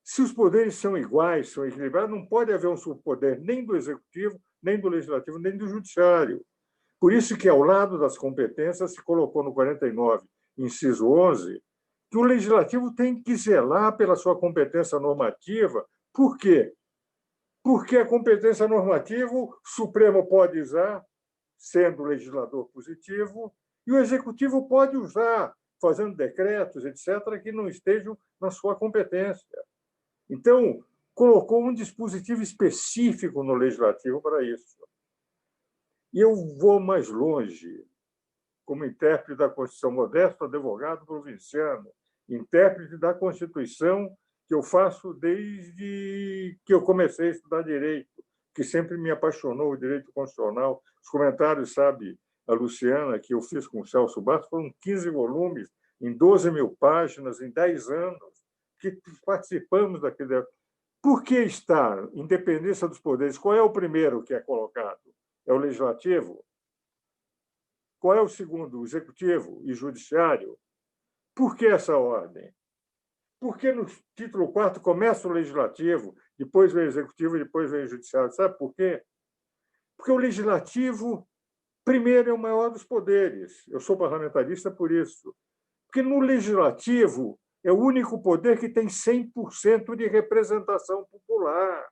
Se os poderes são iguais, são equilibrados, não pode haver um superpoder nem do executivo, nem do legislativo, nem do judiciário. Por isso que, ao lado das competências, se colocou no 49, inciso 11, que o legislativo tem que zelar pela sua competência normativa. Por quê? Porque a competência normativa o Supremo pode usar, sendo legislador positivo, e o Executivo pode usar, fazendo decretos, etc., que não estejam na sua competência. Então, colocou um dispositivo específico no Legislativo para isso. E eu vou mais longe, como intérprete da Constituição, modesto advogado provinciano, intérprete da Constituição, que eu faço desde que eu comecei a estudar direito, que sempre me apaixonou o direito constitucional. Os comentários, sabe, a Luciana, que eu fiz com o Celso Bastos, foram 15 volumes, em 12.000 páginas, em 10 anos, que participamos daquele. Por que está independência dos poderes? Qual é o primeiro que é colocado? É o legislativo? Qual é o segundo? O executivo e judiciário? Por que essa ordem? Porque no título 4 começa o legislativo, depois vem o executivo e depois vem o judiciário. Sabe por quê? Porque o legislativo, primeiro, é o maior dos poderes. Eu sou parlamentarista por isso. Porque no legislativo é o único poder que tem 100% de representação popular.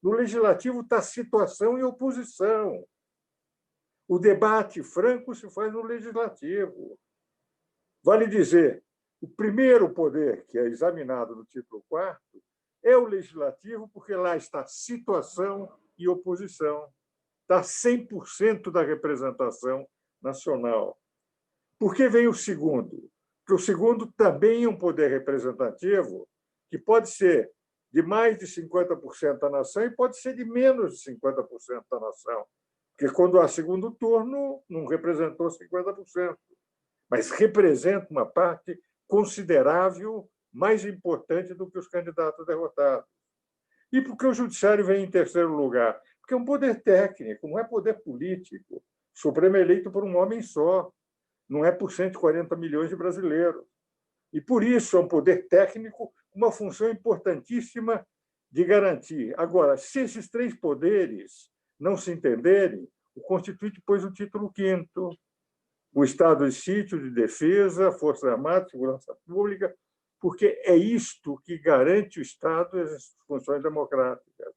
No legislativo está situação e oposição. O debate franco se faz no legislativo. Vale dizer, o primeiro poder que é examinado no título 4º é o legislativo, porque lá está situação e oposição. Está 100% da representação nacional. Por que vem o segundo? Porque o segundo também é um poder representativo que pode ser de mais de 50% da nação e pode ser de menos de 50% da nação. Porque quando há segundo turno, não representou 50%, mas representa uma parte considerável, mais importante do que os candidatos derrotados. E por que o judiciário vem em terceiro lugar? Porque é um poder técnico, não é poder político. O Supremo é eleito por um homem só, não é por 140 milhões de brasileiros. E, por isso, é um poder técnico, uma função importantíssima de garantir. Agora, se esses três poderes não se entenderem, o Constituinte pôs o título 5º, o Estado de sítio, de defesa, Forças Armadas, Segurança Pública, porque é isto que garante o Estado e as funções democráticas.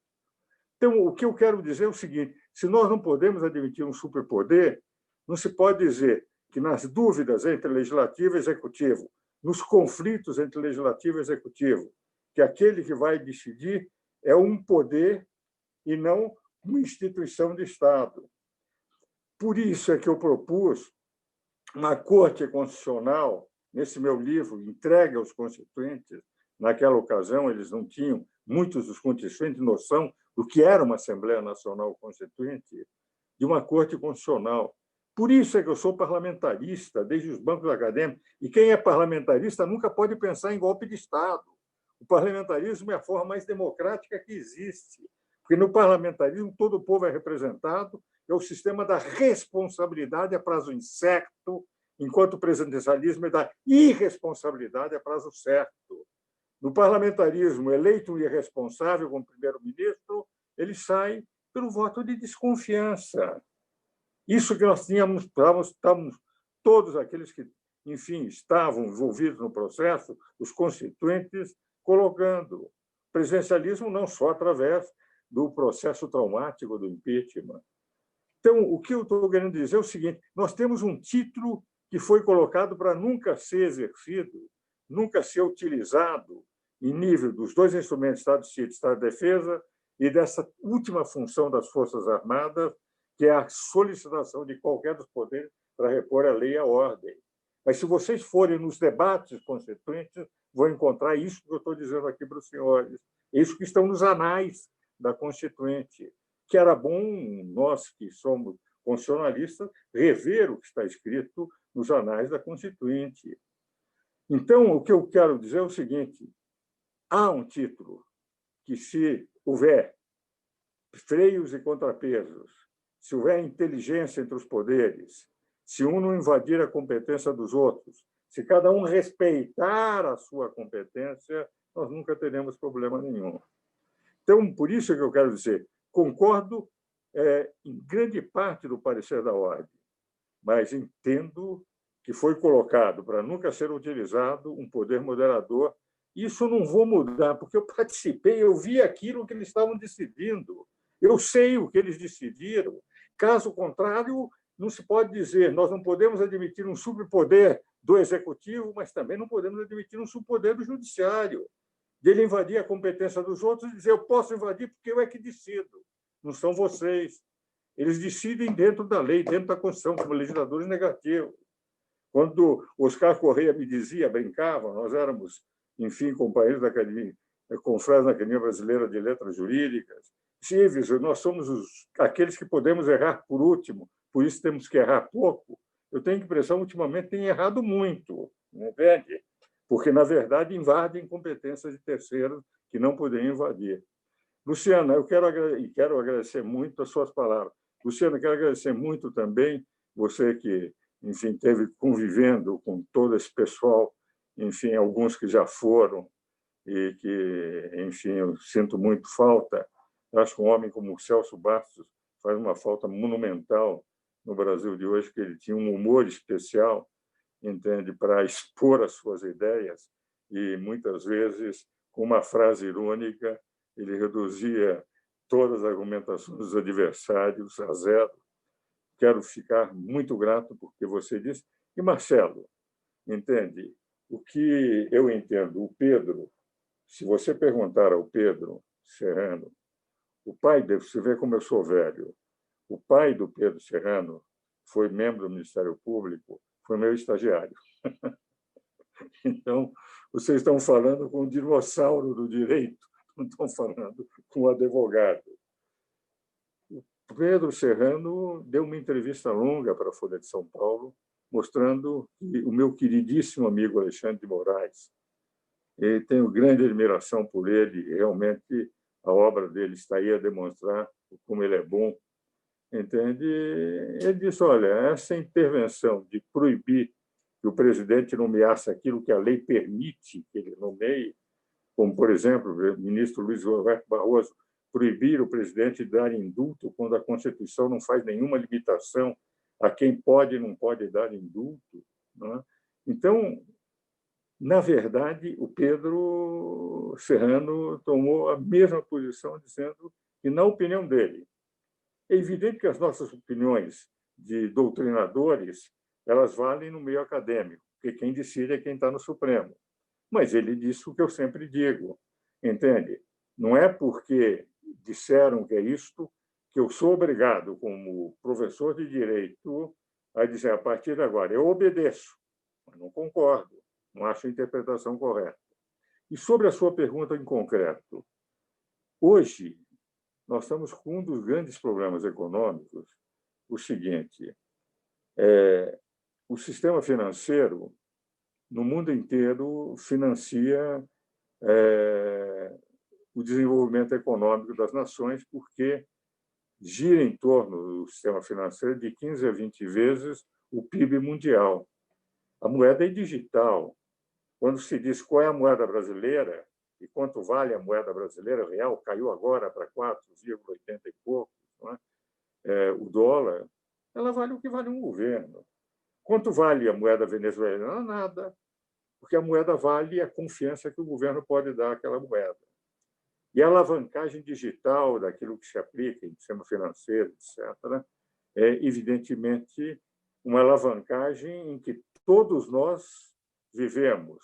Então, o que eu quero dizer é o seguinte: se nós não podemos admitir um superpoder, não se pode dizer que nas dúvidas entre legislativo e executivo, nos conflitos entre legislativo e executivo, que aquele que vai decidir é um poder e não uma instituição de Estado. Por isso é que eu propus uma Corte Constitucional nesse meu livro, entregue aos constituintes. Naquela ocasião, eles não tinham, muitos dos constituintes, noção do que era uma Assembleia Nacional Constituinte, de uma Corte Constitucional. Por isso é que eu sou parlamentarista, desde os bancos acadêmicos, e quem é parlamentarista nunca pode pensar em golpe de Estado. O parlamentarismo é a forma mais democrática que existe, porque no parlamentarismo todo o povo é representado, é o sistema da responsabilidade a prazo incerto, enquanto o presidencialismo é da irresponsabilidade a prazo certo. No parlamentarismo, eleito um irresponsável como primeiro-ministro, ele sai pelo voto de desconfiança. Isso que nós estávamos todos aqueles que, enfim, estavam envolvidos no processo, os constituintes, colocando. O presidencialismo não só através do processo traumático do impeachment. Então, o que eu estou querendo dizer é o seguinte: nós temos um título que foi colocado para nunca ser exercido, nunca ser utilizado em nível dos dois instrumentos, Estado de Sítio e Estado de Defesa, e dessa última função das Forças Armadas, que é a solicitação de qualquer dos poderes para repor a lei e a ordem. Mas, se vocês forem nos debates constituintes, vão encontrar isso que eu estou dizendo aqui para os senhores, isso que estão nos anais da Constituinte, que era bom nós, que somos constitucionalistas, rever o que está escrito nos anais da Constituinte. Então, o que eu quero dizer é o seguinte: há um título que, se houver freios e contrapesos, se houver inteligência entre os poderes, se um não invadir a competência dos outros, se cada um respeitar a sua competência, nós nunca teremos problema nenhum. Então, por isso que eu quero dizer, concordo em grande parte do parecer da ordem, mas entendo que foi colocado para nunca ser utilizado um poder moderador. Isso eu não vou mudar, porque eu participei, eu vi aquilo que eles estavam decidindo, eu sei o que eles decidiram. Caso contrário, não se pode dizer, nós não podemos admitir um superpoder do executivo, mas também não podemos admitir um superpoder do judiciário, dele invadir a competência dos outros e dizer, eu posso invadir porque eu é que decido, não são vocês. Eles decidem dentro da lei, dentro da Constituição, como legisladores negativos. Quando Oscar Correia me dizia, brincava, nós éramos, enfim, companheiros da Academia, confrades na Academia Brasileira de Letras Jurídicas, Civis, nós somos aqueles que podemos errar por último, por isso temos que errar pouco. Eu tenho a impressão, ultimamente, tem errado muito, não entende? Porque, na verdade, invadem competências de terceiros que não poderiam invadir. Luciana, eu quero agradecer muito as suas palavras. Luciana, quero agradecer muito também você que, enfim, esteve convivendo com todo esse pessoal, enfim, alguns que já foram e que, enfim, eu sinto muito falta. Eu acho que um homem como o Celso Bastos faz uma falta monumental no Brasil de hoje, que ele tinha um humor especial, entende, para expor as suas ideias e, muitas vezes, com uma frase irônica, ele reduzia todas as argumentações dos adversários a zero. Quero ficar muito grato porque você disse. E, Marcelo, entende, o que eu entendo, o Pedro, se você perguntar ao Pedro Serrano, o pai dele, você vê como eu sou velho, o pai do Pedro Serrano foi membro do Ministério Público, foi meu estagiário. Então, vocês estão falando com um dinossauro do direito, não estão falando com um advogado. O Pedro Serrano deu uma entrevista longa para a Folha de São Paulo, mostrando que o meu queridíssimo amigo Alexandre de Moraes, eu tenho grande admiração por ele, realmente a obra dele está aí a demonstrar como ele é bom, entende? Ele disse, olha, essa intervenção de proibir que o presidente nomeasse aquilo que a lei permite que ele nomeie, como, por exemplo, o ministro Luiz Roberto Barroso proibir o presidente de dar indulto quando a Constituição não faz nenhuma limitação a quem pode e não pode dar indulto. Não é? Então, na verdade, o Pedro Serrano tomou a mesma posição, dizendo que, na opinião dele, é evidente que as nossas opiniões de doutrinadores elas valem no meio acadêmico, porque quem decide é quem está no Supremo. Mas ele disse o que eu sempre digo, entende? Não é porque disseram que é isto que eu sou obrigado, como professor de direito, a dizer, a partir de agora, eu obedeço, mas não concordo. não acho a interpretação correta. E sobre a sua pergunta em concreto, hoje nós estamos com um dos grandes problemas econômicos, o seguinte: o sistema financeiro no mundo inteiro financia o desenvolvimento econômico das nações, porque gira em torno do sistema financeiro de 15 a 20 vezes o PIB mundial. A moeda é digital. Quando se diz qual é a moeda brasileira e quanto vale a moeda brasileira, o real caiu agora para 4,80 e pouco, não é? O dólar, ela vale o que vale um governo. Quanto vale a moeda venezuelana? Nada, porque a moeda vale a confiança que o governo pode dar àquela moeda. E a alavancagem digital daquilo que se aplica em sistema financeiro, etc., é, evidentemente, uma alavancagem em que todos nós vivemos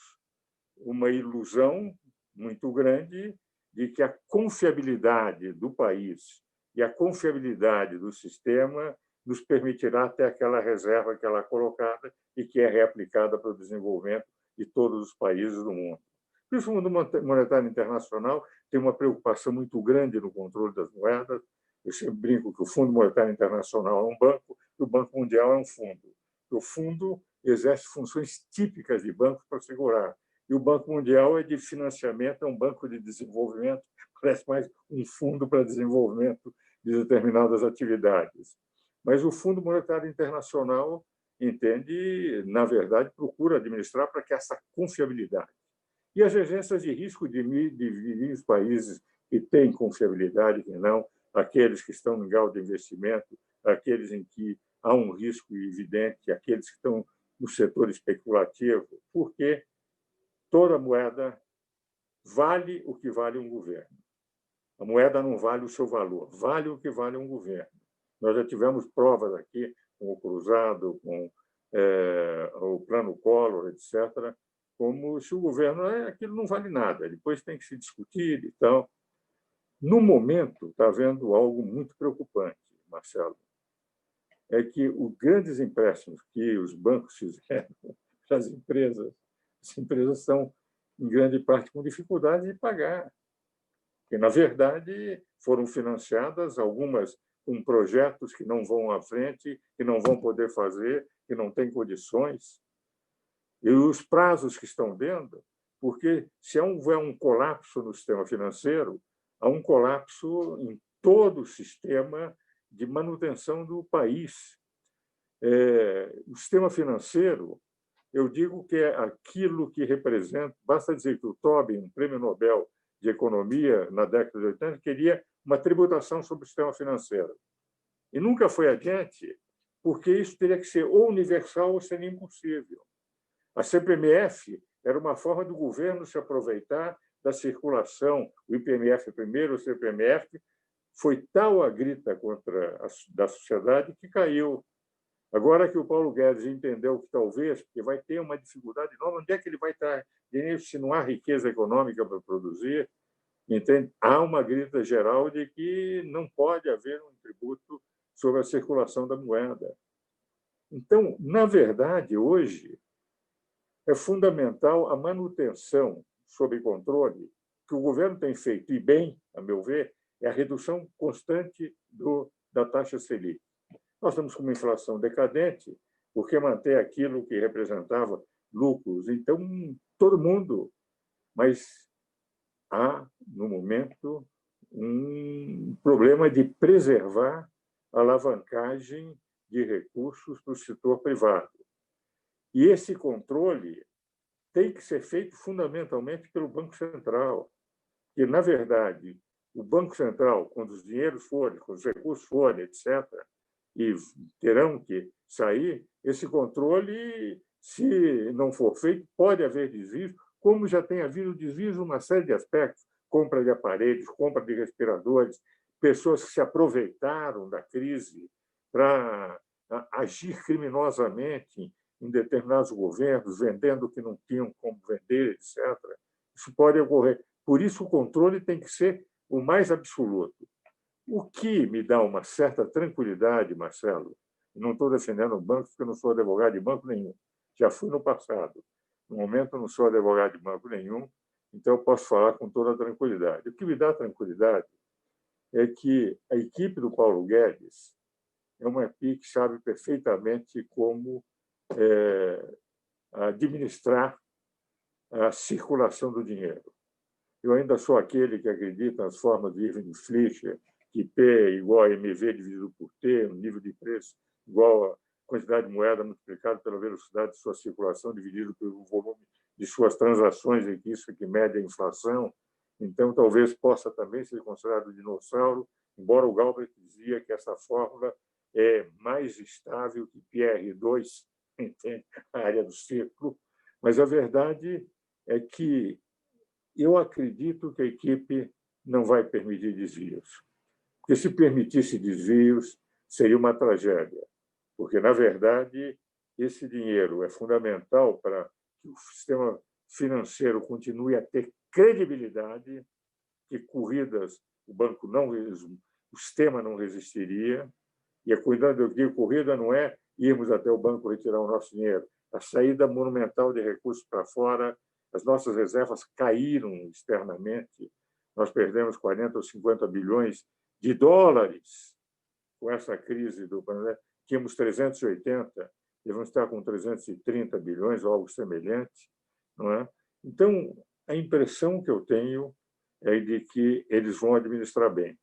uma ilusão muito grande de que a confiabilidade do país e a confiabilidade do sistema nos permitirá ter aquela reserva que ela é colocada e que é reaplicada para o desenvolvimento de todos os países do mundo. Por isso, o Fundo Monetário Internacional tem uma preocupação muito grande no controle das moedas. Eu sempre brinco que o Fundo Monetário Internacional é um banco e o Banco Mundial é um fundo. O fundo exerce funções típicas de banco para segurar. E o Banco Mundial é de financiamento, é um banco de desenvolvimento, parece mais um fundo para desenvolvimento de determinadas atividades. Mas o Fundo Monetário Internacional entende, na verdade, procura administrar para que essa confiabilidade. E as agências de risco dividem os países que têm confiabilidade e que não, aqueles que estão em grau de investimento, aqueles em que há um risco evidente, aqueles que estão no setor especulativo, porque toda moeda vale o que vale um governo. A moeda não vale o seu valor, vale o que vale um governo. Nós já tivemos provas aqui com o Cruzado, com o Plano Collor, etc., como se o governo aquilo não vale nada, depois tem que se discutir e tal. No momento, está havendo algo muito preocupante, Marcelo, é que os grandes empréstimos que os bancos fizeram para as empresas estão, em grande parte, com dificuldade de pagar. Porque, na verdade, foram financiadas algumas com projetos que não vão à frente, que não vão poder fazer, que não têm condições. E os prazos que estão dando, porque se houver um colapso no sistema financeiro, há um colapso em todo o sistema de manutenção do país. O sistema financeiro, eu digo que é aquilo que representa, basta dizer que o Tobin, um prêmio Nobel de Economia na década de 80, queria uma tributação sobre o sistema financeiro. E nunca foi adiante, porque isso teria que ser ou universal ou seria impossível. A CPMF era uma forma do governo se aproveitar da circulação, o IPMF primeiro, o CPMF, foi tal a grita da sociedade que caiu. Agora que o Paulo Guedes entendeu que talvez, porque vai ter uma dificuldade enorme, onde é que ele vai estar dinheiro se não há riqueza econômica para produzir? Entende? Há uma grita geral de que não pode haver um tributo sobre a circulação da moeda. Então, na verdade, hoje, é fundamental a manutenção sob controle, que o governo tem feito, e bem, a meu ver, é a redução constante da taxa Selic. Nós estamos com uma inflação decadente, porque mantém aquilo que representava lucros. Então, todo mundo, mas há, no momento, um problema de preservar a alavancagem de recursos para o setor privado. E esse controle tem que ser feito fundamentalmente pelo Banco Central, que, na verdade, o Banco Central, quando os dinheiros forem, quando os recursos forem, etc., e terão que sair, esse controle, se não for feito, pode haver desvio, como já tem havido desvios em uma série de aspectos, compra de aparelhos, compra de respiradores, pessoas que se aproveitaram da crise para agir criminosamente em determinados governos, vendendo o que não tinham como vender, etc. Isso pode ocorrer. Por isso, o controle tem que ser o mais absoluto. O que me dá uma certa tranquilidade, Marcelo, não estou defendendo bancos, porque eu não sou advogado de banco nenhum, já fui no passado, No momento, eu não sou advogado de banco nenhum, então eu posso falar com toda tranquilidade. O que me dá tranquilidade é que a equipe do Paulo Guedes é uma equipe que sabe perfeitamente como administrar a circulação do dinheiro. Eu ainda sou aquele que acredita nas formas de Irving Fisher, que P é igual a MV dividido por T, um nível de preço igual a quantidade de moeda multiplicada pela velocidade de sua circulação dividido pelo volume de suas transações, e que isso é que mede a inflação. Então, talvez possa também ser considerado dinossauro, embora o Galbraith dizia que essa fórmula é mais estável que PR2, a área do círculo. Mas a verdade é que eu acredito que a equipe não vai permitir desvios. Porque se permitisse desvios, seria uma tragédia. Porque, na verdade, esse dinheiro é fundamental para que o sistema financeiro continue a ter credibilidade, que corridas o banco não, o sistema não resistiria. E a corrida não é irmos até o banco retirar o nosso dinheiro. A saída monumental de recursos para fora, as nossas reservas caíram externamente. Nós perdemos 40 ou 50 bilhões de dólares com essa crise do planeta. Tínhamos 380, devemos estar com 330 bilhões ou algo semelhante, não é? Então, a impressão que eu tenho é de que eles vão administrar bem.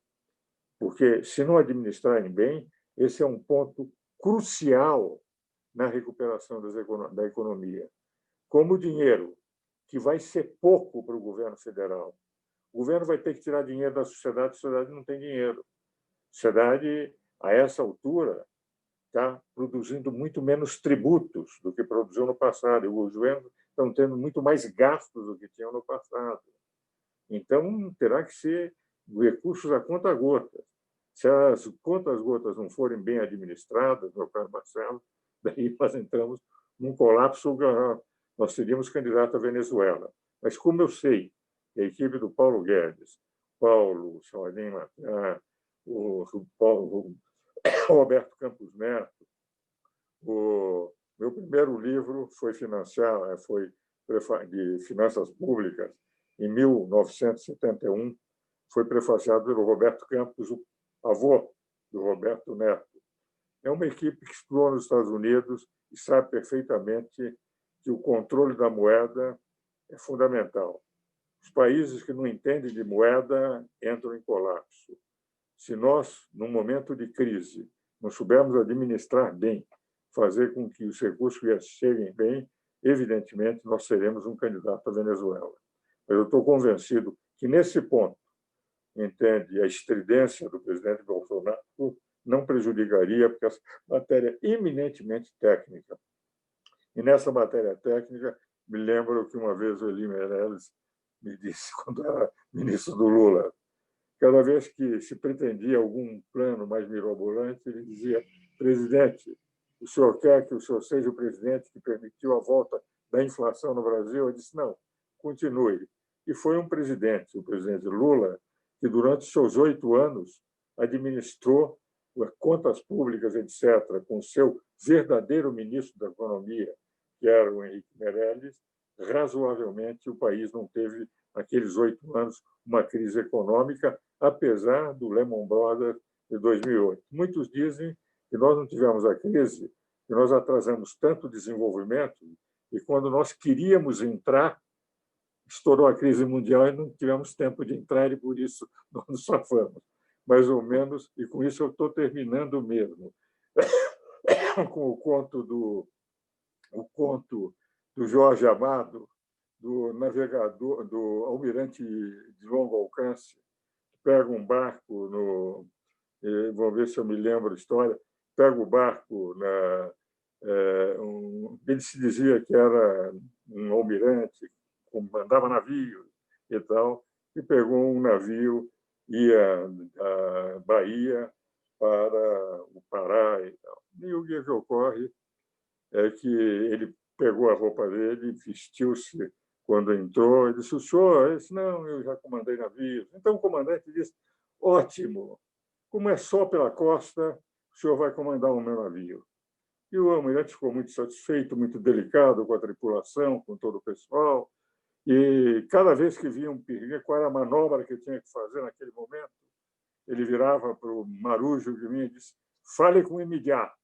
Porque, se não administrarem bem, esse é um ponto crucial na recuperação da economia. Como o dinheiro, que vai ser pouco para o governo federal, o governo vai ter que tirar dinheiro da sociedade, a sociedade não tem dinheiro. A sociedade, a essa altura, está produzindo muito menos tributos do que produziu no passado, e os governos estão tendo muito mais gastos do que tinham no passado. Então, terá que ser recursos a conta-gotas. Se as contas-gotas não forem bem administradas, meu caro Marcelo, daí nós entramos num colapso, nós seríamos candidatos à Venezuela. Mas como eu sei que a equipe do Paulo Guedes, Paulo Salvador Matar, o Roberto Campos Neto, o meu primeiro livro foi de finanças públicas, em 1971, foi prefaciado pelo Roberto Campos, o avô do Roberto Neto. É uma equipe que estudou nos Estados Unidos e sabe perfeitamente que o controle da moeda é fundamental. Os países que não entendem de moeda entram em colapso. Se nós, num momento de crise, não soubermos administrar bem, fazer com que os recursos cheguem bem, evidentemente, nós seremos um candidato à Venezuela. Mas eu estou convencido que, nesse ponto, entende, a estridência do presidente Bolsonaro não prejudicaria, porque essa matéria é eminentemente técnica. E nessa matéria técnica, me lembro que uma vez o Elie Meirelles me disse, quando era ministro do Lula, cada vez que se pretendia algum plano mais mirabolante, ele dizia: presidente, o senhor quer que o senhor seja o presidente que permitiu a volta da inflação no Brasil? Eu disse: não, continue. E foi um presidente, o presidente Lula, que durante seus 8 anos administrou contas públicas, etc., com o seu verdadeiro ministro da Economia, que era o Henrique Meirelles. Razoavelmente, o país não teve, naqueles 8 anos, uma crise econômica, apesar do Lehman Brothers de 2008. Muitos dizem que nós não tivemos a crise, que nós atrasamos tanto o desenvolvimento, e quando nós queríamos entrar, estourou a crise mundial e não tivemos tempo de entrar, e por isso nós nos safamos. Mais ou menos, e com isso eu estou terminando mesmo, com o conto do Jorge Amado, do navegador, do almirante de longo alcance, que pega um barco vou ver se eu me lembro a história, pega o barco ele se dizia que era um almirante, mandava navios e tal, e pegou um navio, ia da Bahia para o Pará e tal. E o que ocorre é que ele pegou a roupa dele, vestiu-se quando entrou, ele disse: o senhor? Ele disse: não, eu já comandei navios. Então o comandante disse: ótimo, como é só pela costa, o senhor vai comandar o meu navio. E o almirante ficou muito satisfeito, muito delicado com a tripulação, com todo o pessoal. E cada vez que via um perigo, qual era a manobra que tinha que fazer naquele momento, ele virava para o Marujo de mim e disse: fale com o imediato.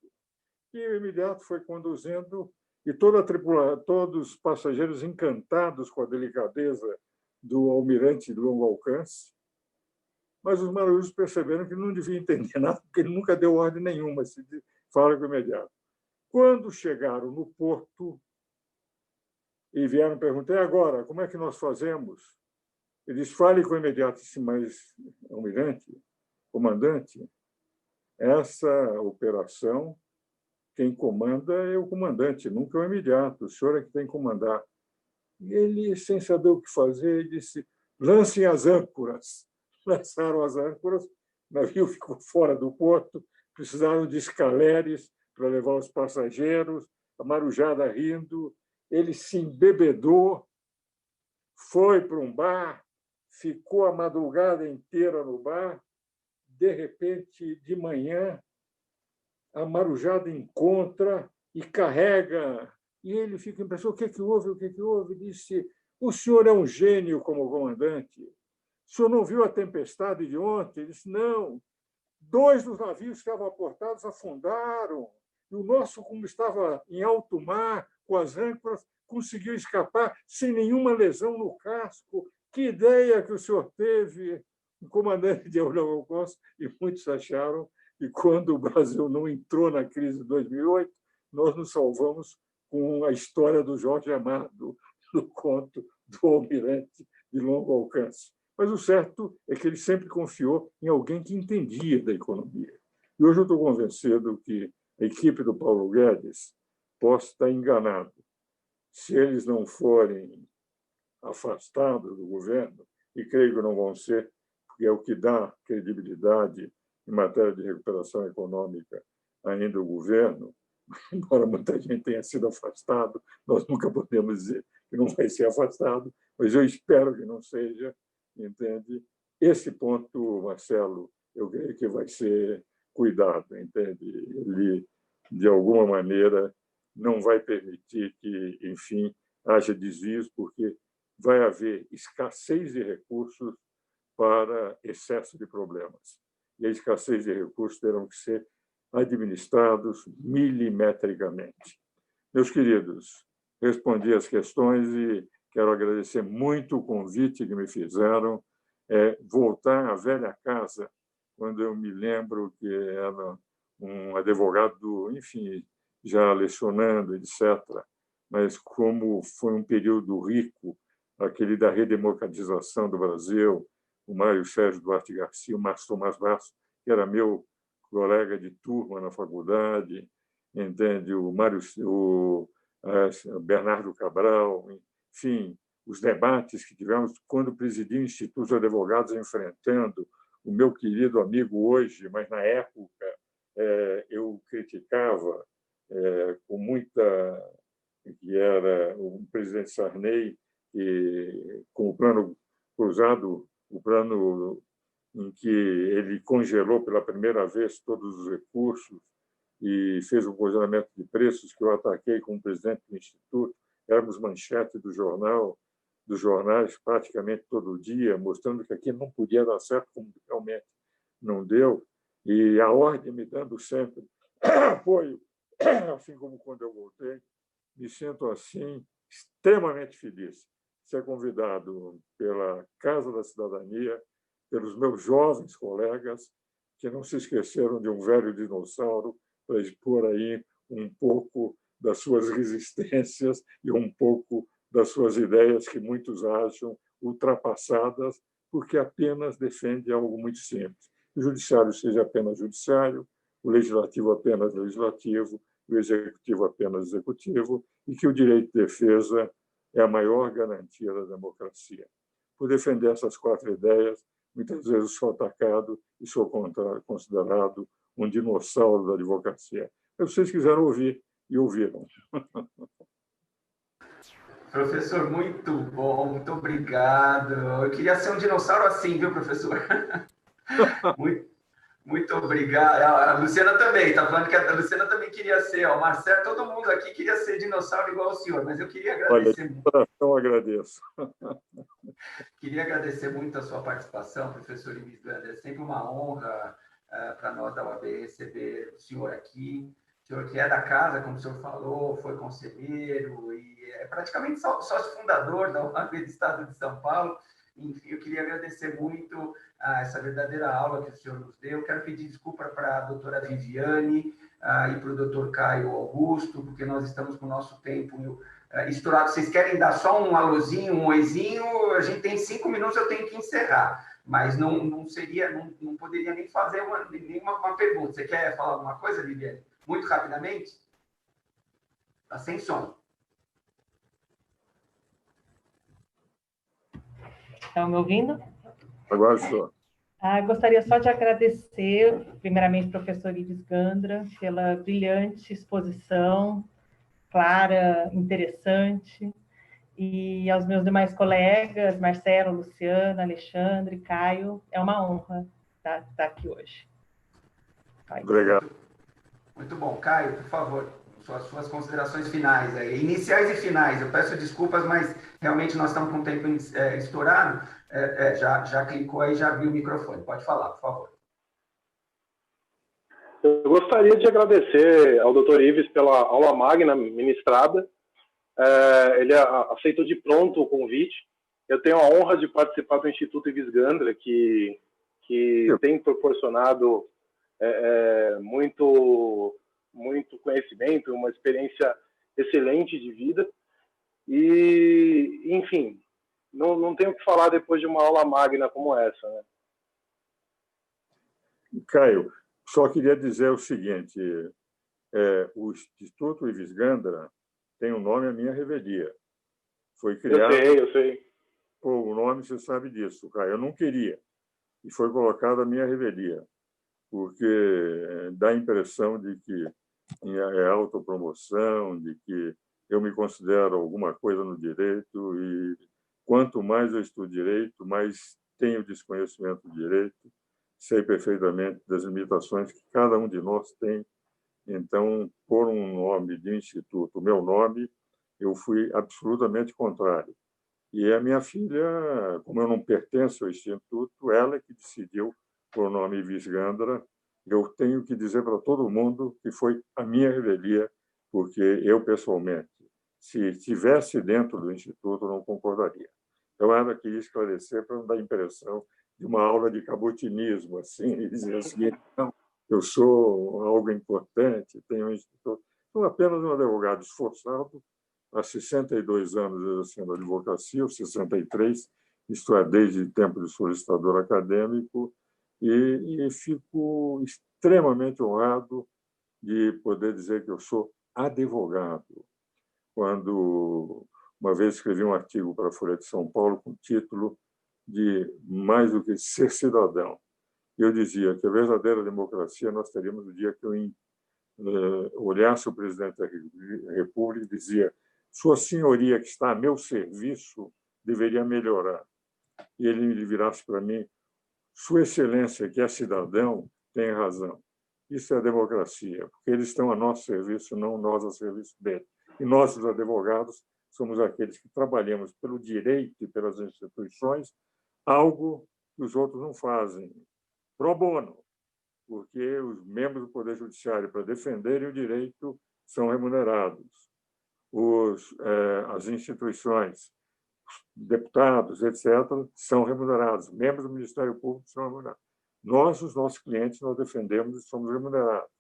E o imediato foi conduzindo, e toda a tripulação, todos os passageiros encantados com a delicadeza do almirante de longo alcance. Mas os marujos perceberam que não devia entender nada, porque ele nunca deu ordem nenhuma, se fala com o imediato. Quando chegaram no porto e vieram perguntar: e agora, como é que nós fazemos? Ele disse: fale com o imediato. Disse: mas, almirante, comandante, essa operação, quem comanda é o comandante, nunca é o imediato. O senhor é que tem que comandar. E ele, sem saber o que fazer, disse: lancem as âncoras. Lançaram as âncoras, o navio ficou fora do porto, precisaram de escaleres para levar os passageiros, a marujada rindo. Ele se embebedou, foi para um bar, ficou a madrugada inteira no bar. De repente, de manhã, a marujada encontra e carrega. E ele fica impressionado: o que é que houve? O que é que houve? Disse: o senhor é um gênio como comandante. O senhor não viu a tempestade de ontem? Ele disse: não. 2 dos navios que estavam aportados afundaram. E o nosso, como estava em alto mar, com as âncoras, conseguiu escapar sem nenhuma lesão no casco. Que ideia que o senhor teve! O comandante de Holocausto, e muitos acharam que, quando o Brasil não entrou na crise de 2008, nós nos salvamos com a história do Jorge Amado, do conto do almirante de longo alcance. Mas o certo é que ele sempre confiou em alguém que entendia da economia. E hoje eu estou convencido que a equipe do Paulo Guedes possa estar enganada. Se eles não forem afastados do governo, e creio que não vão ser, porque é o que dá credibilidade em matéria de recuperação econômica ainda o governo, embora muita gente tenha sido afastado, nós nunca podemos dizer que não vai ser afastado, mas eu espero que não seja, entende? Esse ponto, Marcelo, eu creio que vai ser cuidado, entende? Ele, de alguma maneira, não vai permitir que, enfim, haja desvios, porque vai haver escassez de recursos para excesso de problemas. E a escassez de recursos terão que ser administrados milimetricamente. Meus queridos, respondi as questões e quero agradecer muito o convite que me fizeram. Voltar à velha casa, quando eu me lembro que era um advogado, enfim, já lecionando, etc. Mas como foi um período rico, aquele da redemocratização do Brasil, o Mário Sérgio Duarte Garcia, o Márcio Tomás Basso, que era meu colega de turma na faculdade, entende? O Bernardo Cabral, enfim, os debates que tivemos quando presidi o Instituto de Advogados, enfrentando o meu querido amigo hoje, mas na época eu criticava com muita, que era o presidente Sarney, com o plano cruzado, o plano em que ele congelou pela primeira vez todos os recursos e fez um congelamento de preços, que eu ataquei como presidente do Instituto. Éramos manchete dos jornais praticamente todo dia, mostrando que aquilo não podia dar certo, como realmente não deu, e a ordem me dando sempre apoio, assim como quando eu voltei. Me sinto, assim, extremamente feliz de ser convidado pela Casa da Cidadania, pelos meus jovens colegas, que não se esqueceram de um velho dinossauro, para expor aí um pouco das suas resistências e um pouco das suas ideias, que muitos acham ultrapassadas, porque apenas defende algo muito simples: o judiciário seja apenas judiciário, o legislativo apenas legislativo, o executivo apenas executivo, e que o direito de defesa é a maior garantia da democracia. Por defender essas 4 ideias, muitas vezes sou atacado e sou considerado um dinossauro da advocacia. Mas vocês quiseram ouvir, e ouviram. Professor, muito bom, muito obrigado. Eu queria ser um dinossauro assim, viu, professor? Muito, Muito obrigado. A Luciana também, está falando que a Luciana também queria ser, o Marcelo, todo mundo aqui queria ser dinossauro igual ao senhor, mas eu queria agradecer muito. De coração agradeço. Queria agradecer muito a sua participação, professor Ives Gandra. É sempre uma honra para nós da UAB receber o senhor aqui. O senhor que é da casa, como o senhor falou, foi conselheiro e é praticamente sócio fundador da UAB do Estado de São Paulo. Enfim, eu queria agradecer muito essa verdadeira aula que o senhor nos deu. Quero pedir desculpa para a doutora Viviane e para o doutor Caio Augusto, porque nós estamos com o nosso tempo estourado. Vocês querem dar só um alôzinho, um oizinho? A gente tem 5 minutos, eu tenho que encerrar. Mas não seria, não poderia nem fazer nenhuma pergunta. Você quer falar alguma coisa, Viviane? Muito rapidamente? Está sem som. Estão me ouvindo? Agora estou. Gostaria só de agradecer, primeiramente, ao professor Ives Gandra, pela brilhante exposição, clara, interessante, e aos meus demais colegas, Marcelo, Luciana, Alexandre, Caio, é uma honra estar aqui hoje. Obrigado. Muito bom. Caio, por favor, suas considerações finais, iniciais e finais. Eu peço desculpas, mas realmente nós estamos com o tempo estourado. Já clicou aí, já viu o microfone. Pode falar, por favor. Eu gostaria de agradecer ao Dr. Ives pela aula magna ministrada. Ele aceitou de pronto o convite. Eu tenho a honra de participar do Instituto Ives Gandra, que tem proporcionado muito conhecimento, uma experiência excelente de vida. E, enfim, não tenho o que falar depois de uma aula magna como essa, né? Caio, só queria dizer o seguinte, o Instituto Ives Gandra tem um nome à minha revelia. Foi criado... Eu sei. O nome, você sabe disso, Caio. Eu não queria. E foi colocado à minha revelia, porque dá a impressão de que é autopromoção, de que eu me considero alguma coisa no direito e quanto mais eu estudo direito, mais tenho desconhecimento do direito, sei perfeitamente das limitações que cada um de nós tem. Então, por um nome de instituto, o meu nome, eu fui absolutamente contrário. E a minha filha, como eu não pertenço ao instituto, ela que decidiu por o nome Ives Gandra. Eu tenho que dizer para todo mundo que foi a minha revelia, porque eu, pessoalmente, se estivesse dentro do instituto, não concordaria. Então, ela queria esclarecer para não dar a impressão de uma aula de cabutinismo, assim, e dizer assim, não, eu sou algo importante, tenho um instituto. Sou apenas um advogado esforçado, há 62 anos exercendo a advocacia, ou 63, isto é, desde o tempo de solicitador acadêmico, e fico extremamente honrado de poder dizer que eu sou advogado. Quando uma vez escrevi um artigo para a Folha de São Paulo com o título de Mais do que ser cidadão, eu dizia que a verdadeira democracia nós teríamos no dia que eu olhasse o presidente da República e dizia: Sua senhoria que está a meu serviço deveria melhorar. E ele virasse para mim: Sua Excelência, que é cidadão, tem razão. Isso é democracia, porque eles estão a nosso serviço, não nós a serviço deles. E nós, os advogados, somos aqueles que trabalhamos pelo direito e pelas instituições, algo que os outros não fazem. Pro bono, porque os membros do Poder Judiciário, para defenderem o direito, são remunerados. As instituições, deputados, etc., são remunerados. Membros do Ministério Público são remunerados. Nós, os nossos clientes, nós defendemos e somos remunerados.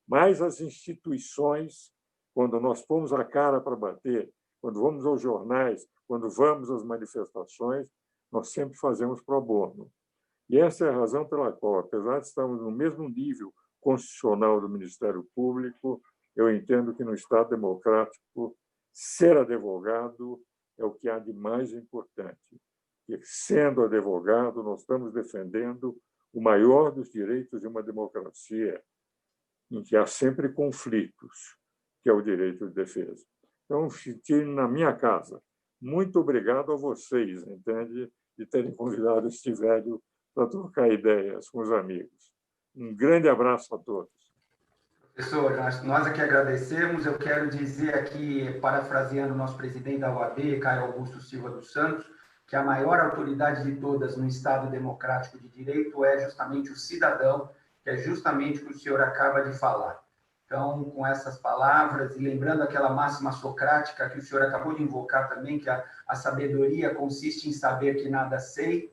Mas as instituições, quando nós pomos a cara para bater, quando vamos aos jornais, quando vamos às manifestações, nós sempre fazemos pro bono. E essa é a razão pela qual, apesar de estarmos no mesmo nível constitucional do Ministério Público, eu entendo que no Estado democrático, ser advogado é o que há de mais importante. E, sendo advogado, nós estamos defendendo o maior dos direitos de uma democracia, em que há sempre conflitos, que é o direito de defesa. Então, fiquei na minha casa. Muito obrigado a vocês, entende, de terem convidado este velho para trocar ideias com os amigos. Um grande abraço a todos. Professor, nós aqui agradecemos. Eu quero dizer aqui, parafraseando o nosso presidente da OAB, Caio Augusto Silva dos Santos, que a maior autoridade de todas no Estado democrático de direito é justamente o cidadão, que é justamente o que o senhor acaba de falar. Então, com essas palavras, e lembrando aquela máxima socrática que o senhor acabou de invocar também, que a sabedoria consiste em saber que nada sei,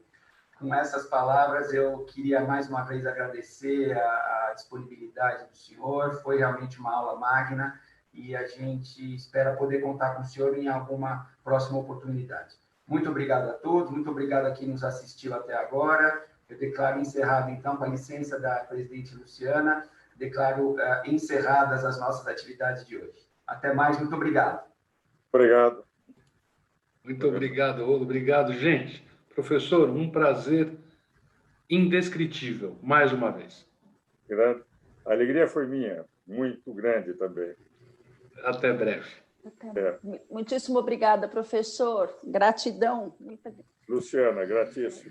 com essas palavras, eu queria mais uma vez agradecer a disponibilidade do senhor. Foi realmente uma aula magna e a gente espera poder contar com o senhor em alguma próxima oportunidade. Muito obrigado a todos, muito obrigado a quem nos assistiu até agora. Eu declaro encerrado, então, com a licença da presidente Luciana, declaro encerradas as nossas atividades de hoje. Até mais, muito obrigado. Obrigado. Muito obrigado, Rolo. Obrigado, gente. Professor, um prazer indescritível, mais uma vez. Grande. A alegria foi minha, muito grande também. Até breve. Muitíssimo obrigada, professor. Gratidão. Luciana, gratíssimo.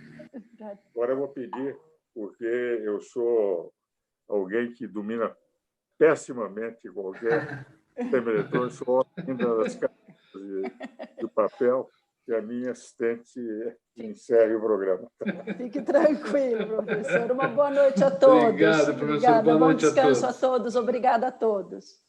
Agora eu vou pedir, porque eu sou alguém que domina pessimamente qualquer sistema eletrônico, sou ainda das canetas do papel, que a minha assistente encerre o programa. Fique tranquilo, professor. Uma boa noite a todos. Obrigado, professor. Boa Bom noite descanso a todos. Obrigada a todos.